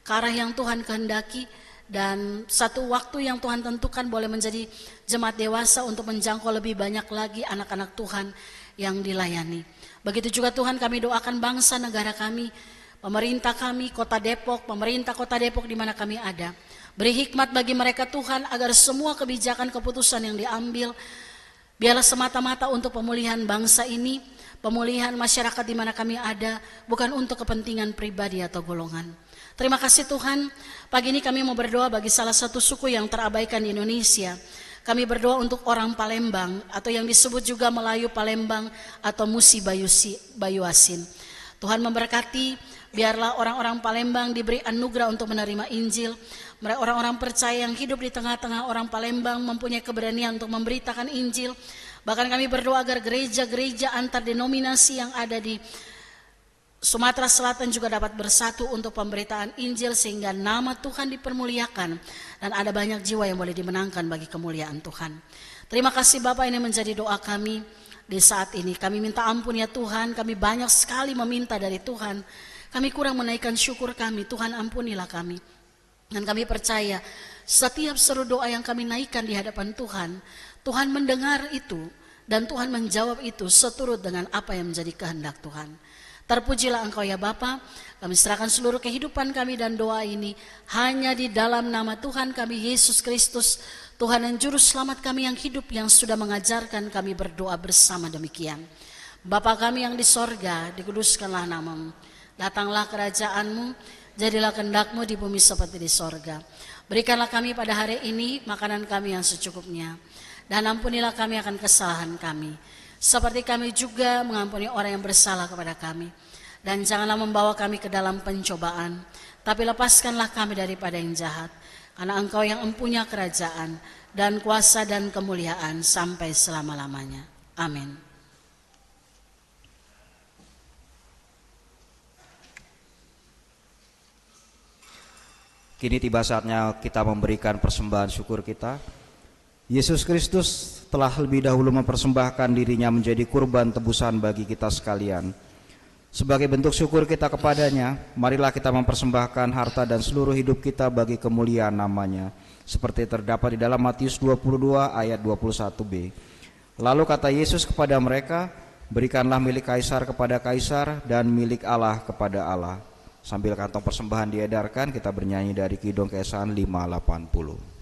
ke arah yang Tuhan kehendaki, dan satu waktu yang Tuhan tentukan boleh menjadi jemaat dewasa untuk menjangkau lebih banyak lagi anak-anak Tuhan yang dilayani. Begitu juga Tuhan kami doakan bangsa negara kami, pemerintah kami, Kota Depok, pemerintah Kota Depok di mana kami ada. Beri hikmat bagi mereka Tuhan agar semua kebijakan keputusan yang diambil biarlah semata-mata untuk pemulihan bangsa ini, pemulihan masyarakat di mana kami ada, bukan untuk kepentingan pribadi atau golongan. Terima kasih Tuhan, pagi ini kami mau berdoa bagi salah satu suku yang terabaikan di Indonesia. Kami berdoa untuk orang Palembang atau yang disebut juga Melayu Palembang atau Musi Bayu Asin. Tuhan memberkati, biarlah orang-orang Palembang diberi anugerah untuk menerima Injil. Orang-orang percaya yang hidup di tengah-tengah orang Palembang mempunyai keberanian untuk memberitakan Injil. Bahkan kami berdoa agar gereja-gereja antar denominasi yang ada di Sumatera Selatan juga dapat bersatu untuk pemberitaan Injil sehingga nama Tuhan dipermuliakan dan ada banyak jiwa yang boleh dimenangkan bagi kemuliaan Tuhan. Terima kasih Bapak, ini menjadi doa kami di saat ini. Kami minta ampun ya Tuhan, kami banyak sekali meminta dari Tuhan. Kami kurang menaikkan syukur kami, Tuhan ampunilah kami. Dan kami percaya setiap seru doa yang kami naikkan di hadapan Tuhan, Tuhan mendengar itu dan Tuhan menjawab itu seturut dengan apa yang menjadi kehendak Tuhan. Terpujilah Engkau ya Bapa, kami serahkan seluruh kehidupan kami dan doa ini hanya di dalam nama Tuhan kami Yesus Kristus, Tuhan dan Juru Selamat kami yang hidup, yang sudah mengajarkan kami berdoa bersama demikian. Bapa kami yang di sorga, dikuduskanlah namamu, datanglah kerajaan-Mu, jadilah kehendak-Mu di bumi seperti di sorga. Berikanlah kami pada hari ini makanan kami yang secukupnya, dan ampunilah kami akan kesalahan kami, seperti kami juga mengampuni orang yang bersalah kepada kami. Dan janganlah membawa kami ke dalam pencobaan, tapi lepaskanlah kami daripada yang jahat. Karena Engkau yang empunya kerajaan dan kuasa dan kemuliaan sampai selama-lamanya. Amin. Kini tiba saatnya kita memberikan persembahan syukur kita. Yesus Kristus telah lebih dahulu mempersembahkan dirinya menjadi kurban tebusan bagi kita sekalian. Sebagai bentuk syukur kita kepadanya, marilah kita mempersembahkan harta dan seluruh hidup kita bagi kemuliaan namanya, seperti terdapat di dalam Matius 22 ayat 21b. Lalu kata Yesus kepada mereka, berikanlah milik Kaisar kepada Kaisar dan milik Allah kepada Allah. Sambil kantong persembahan diedarkan, kita bernyanyi dari Kidung Keesahan 580.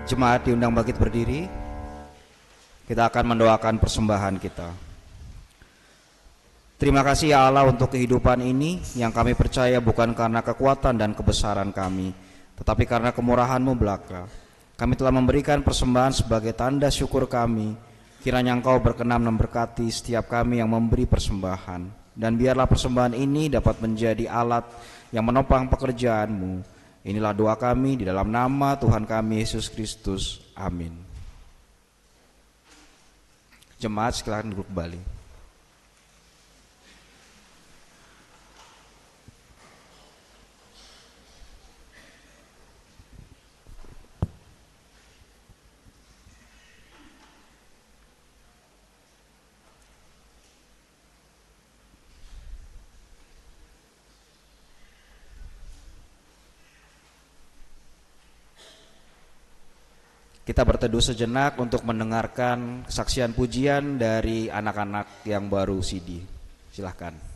Jemaat diundang bangkit berdiri. Kita akan mendoakan persembahan kita. Terima kasih ya Allah untuk kehidupan ini yang kami percaya bukan karena kekuatan dan kebesaran kami, tetapi karena kemurahan-Mu belaka. Kami telah memberikan persembahan sebagai tanda syukur kami. Kiranya Engkau berkenan memberkati setiap kami yang memberi persembahan. Dan biarlah persembahan ini dapat menjadi alat yang menopang pekerjaan-Mu. Inilah doa kami di dalam nama Tuhan kami Yesus Kristus. Amin. Jemaat silakan duduk kembali. Kita berteduh sejenak untuk mendengarkan kesaksian pujian dari anak-anak yang baru CD. Silahkan.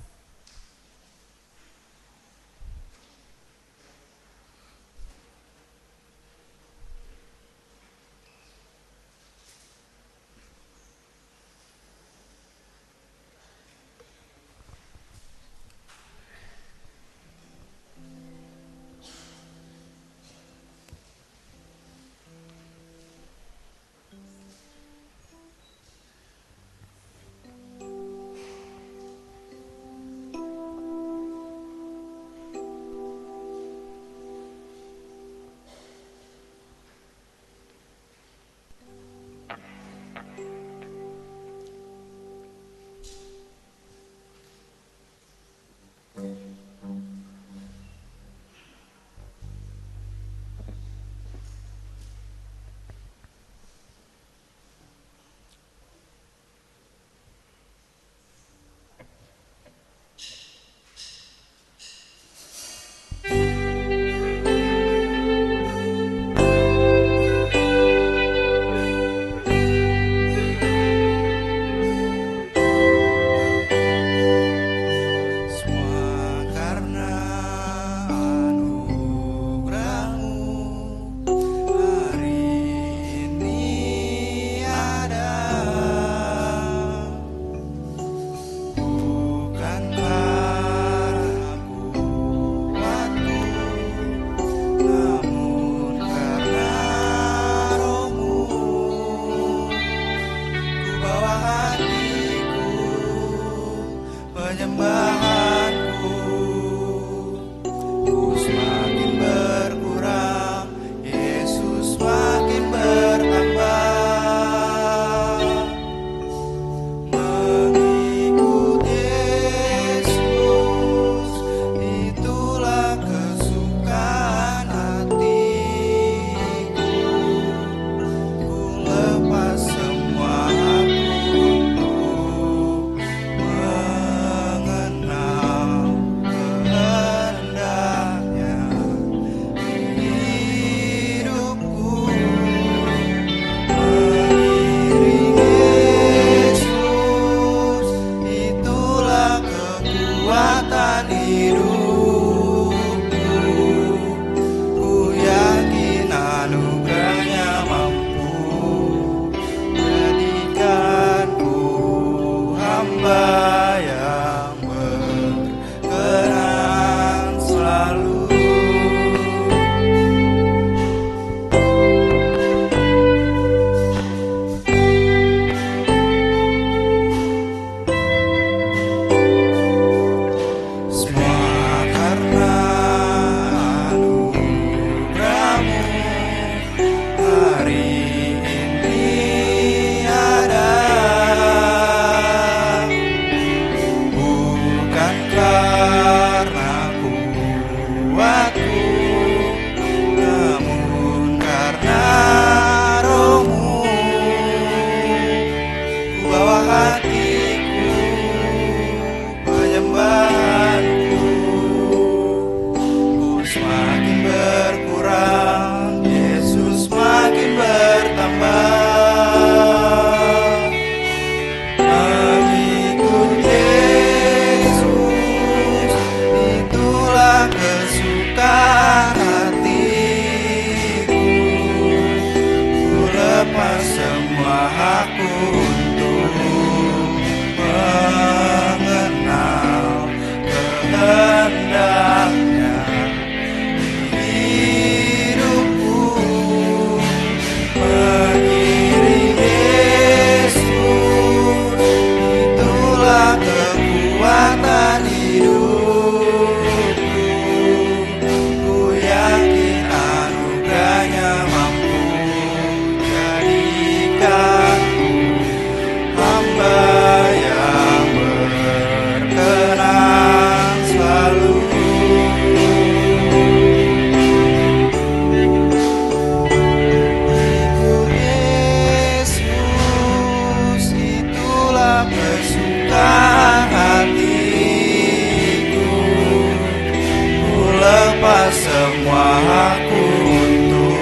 semua aku untuk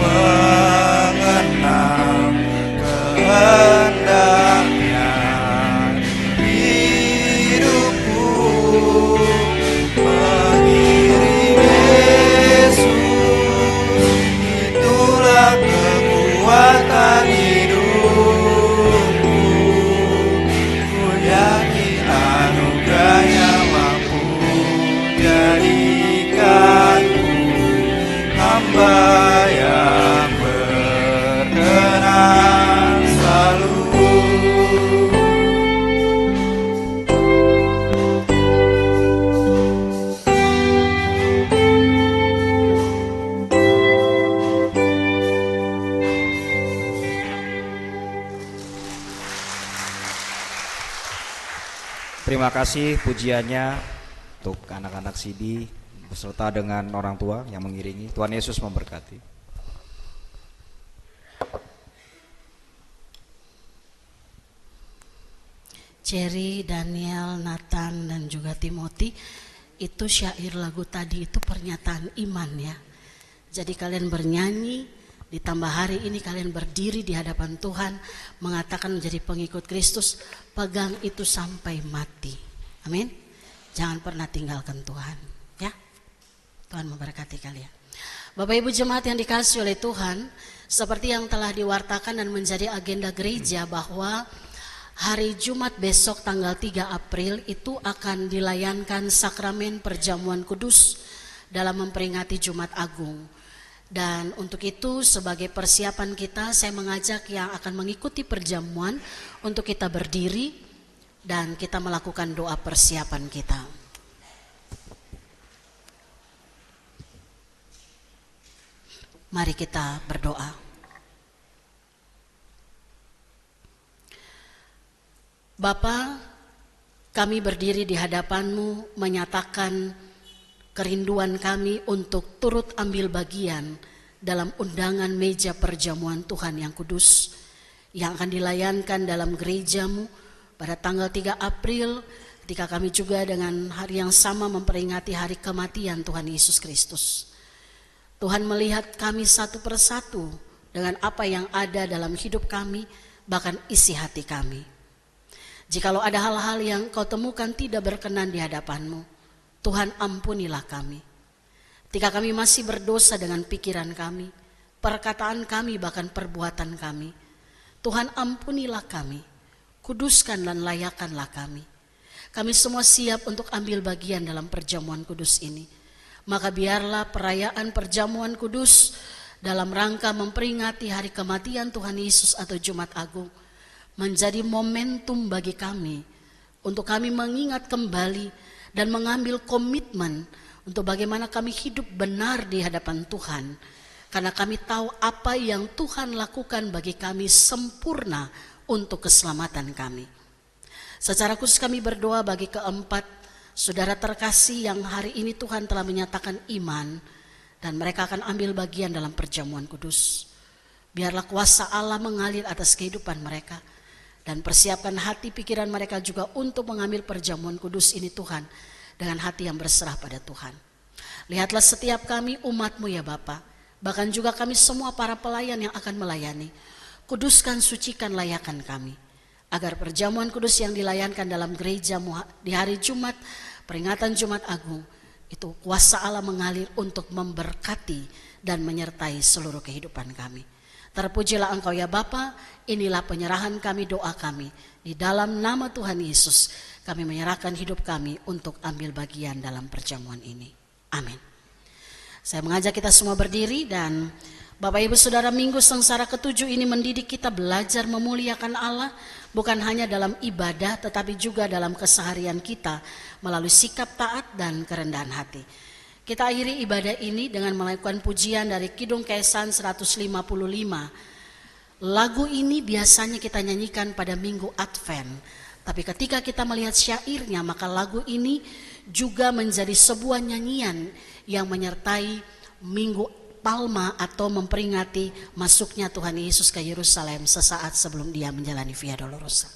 mengenal kehendaknya. Hidupku mengiring Yesus, itulah kekuatan hidupku. Ku yakin anugerahnya mampu jadikanku hamba yang berkenan selalu. Terima kasih pujiannya untuk anak-anak CD beserta dengan orang tua yang mengiringi. Tuhan Yesus memberkati. Cherry, Daniel, Nathan, dan juga Timothy, itu syair lagu tadi itu pernyataan iman ya. Jadi kalian bernyanyi, ditambah hari ini kalian berdiri di hadapan Tuhan, mengatakan menjadi pengikut Kristus, pegang itu sampai mati. Amin. Jangan pernah tinggalkan Tuhan ya. Tuhan memberkati kalian. Bapak Ibu jemaat yang dikasihi oleh Tuhan, seperti yang telah diwartakan dan menjadi agenda gereja bahwa hari Jumat besok tanggal 3 April itu akan dilayankan sakramen perjamuan kudus dalam memperingati Jumat Agung. Dan untuk itu sebagai persiapan kita, saya mengajak yang akan mengikuti perjamuan untuk kita berdiri dan kita melakukan doa persiapan kita. Mari kita berdoa. Bapa, kami berdiri di hadapan-Mu menyatakan kerinduan kami untuk turut ambil bagian dalam undangan meja perjamuan Tuhan yang kudus yang akan dilayankan dalam gereja-Mu pada tanggal 3 April ketika kami juga dengan hari yang sama memperingati hari kematian Tuhan Yesus Kristus. Tuhan melihat kami satu persatu dengan apa yang ada dalam hidup kami, bahkan isi hati kami. Jikalau ada hal-hal yang Kau temukan tidak berkenan di hadapan-Mu, Tuhan ampunilah kami. Ketika kami masih berdosa dengan pikiran kami, perkataan kami, bahkan perbuatan kami, Tuhan ampunilah kami, kuduskan dan layakkanlah kami. Kami semua siap untuk ambil bagian dalam perjamuan kudus ini. Maka biarlah perayaan perjamuan kudus dalam rangka memperingati hari kematian Tuhan Yesus atau Jumat Agung menjadi momentum bagi kami untuk kami mengingat kembali dan mengambil komitmen untuk bagaimana kami hidup benar di hadapan Tuhan, karena kami tahu apa yang Tuhan lakukan bagi kami sempurna untuk keselamatan kami. Secara khusus kami berdoa bagi keempat saudara terkasih yang hari ini Tuhan telah menyatakan iman dan mereka akan ambil bagian dalam perjamuan kudus. Biarlah kuasa Allah mengalir atas kehidupan mereka dan persiapkan hati pikiran mereka juga untuk mengambil perjamuan kudus ini Tuhan dengan hati yang berserah pada Tuhan. Lihatlah setiap kami umat-Mu ya Bapa, bahkan juga kami semua para pelayan yang akan melayani. Kuduskan, sucikan, layakkan kami, agar perjamuan kudus yang dilayankan dalam gereja-Mu di hari Jumat, peringatan Jumat Agung, itu kuasa Allah mengalir untuk memberkati dan menyertai seluruh kehidupan kami. Terpujilah Engkau ya Bapa, inilah penyerahan kami, doa kami. Di dalam nama Tuhan Yesus, kami menyerahkan hidup kami untuk ambil bagian dalam perjamuan ini. Amin. Saya mengajak kita semua berdiri dan Bapak Ibu Saudara, minggu sengsara ke-7 ini mendidik kita belajar memuliakan Allah bukan hanya dalam ibadah tetapi juga dalam keseharian kita melalui sikap taat dan kerendahan hati. Kita akhiri ibadah ini dengan melakukan pujian dari Kidung Kesan 155. Lagu ini biasanya kita nyanyikan pada minggu Advent, tapi ketika kita melihat syairnya maka lagu ini juga menjadi sebuah nyanyian yang menyertai minggu Palma atau memperingati masuknya Tuhan Yesus ke Yerusalem sesaat sebelum Dia menjalani Via Dolorosa.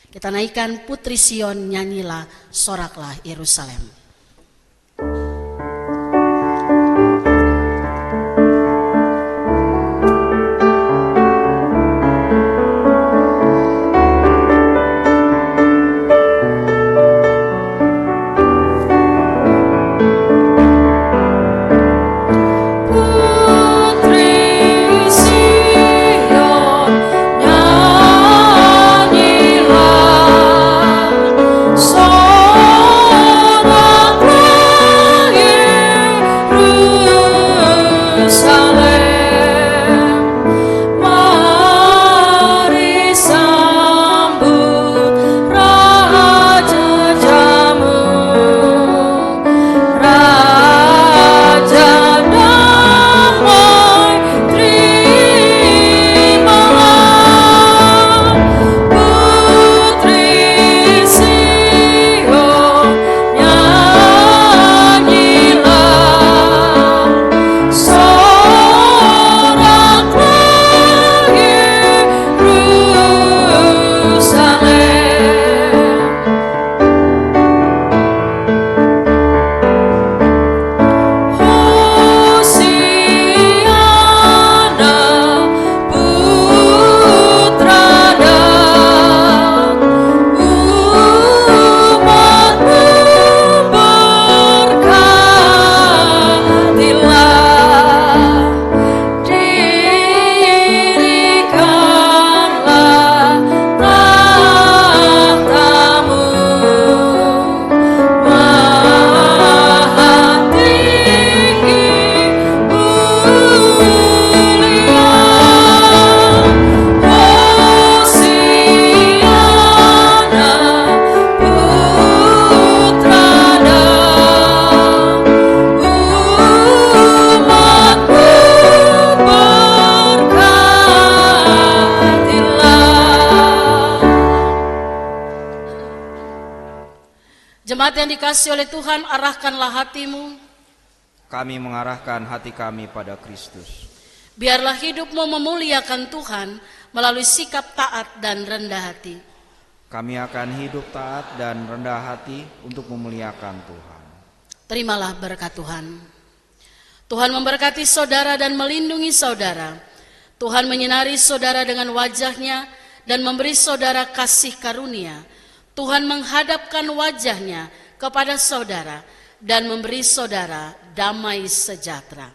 Kita naikkan Putri Sion, nyanyilah, soraklah Yerusalem. Jemaat yang dikasihi oleh Tuhan, arahkanlah hatimu. Kami mengarahkan hati kami pada Kristus. Biarlah hidupmu memuliakan Tuhan melalui sikap taat dan rendah hati. Kami akan hidup taat dan rendah hati untuk memuliakan Tuhan. Terimalah berkat Tuhan. Tuhan memberkati saudara dan melindungi saudara. Tuhan menyinari saudara dengan wajah-Nya dan memberi saudara kasih karunia. Tuhan menghadapkan wajah-Nya kepada saudara dan memberi saudara damai sejahtera.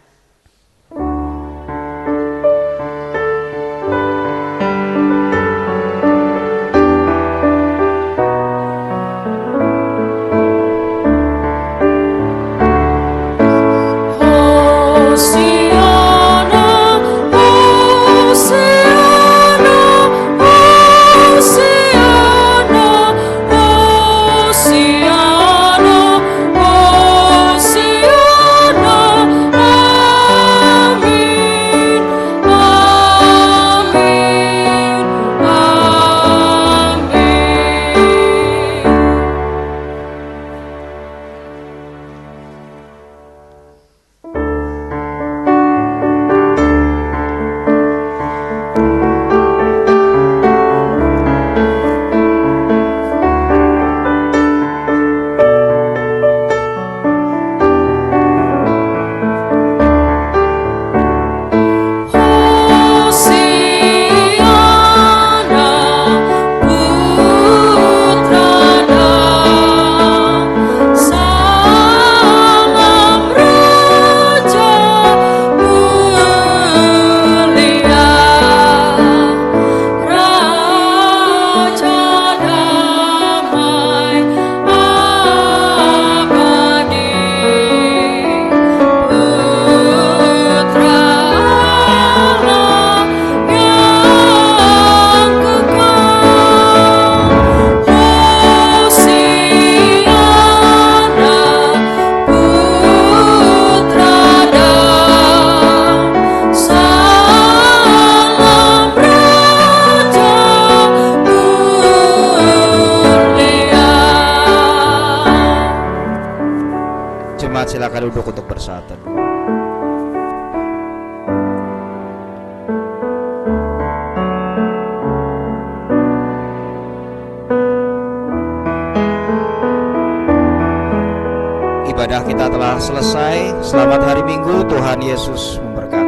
Silakan duduk untuk bersatu. Ibadah kita telah selesai. Selamat hari Minggu. Tuhan Yesus memberkati.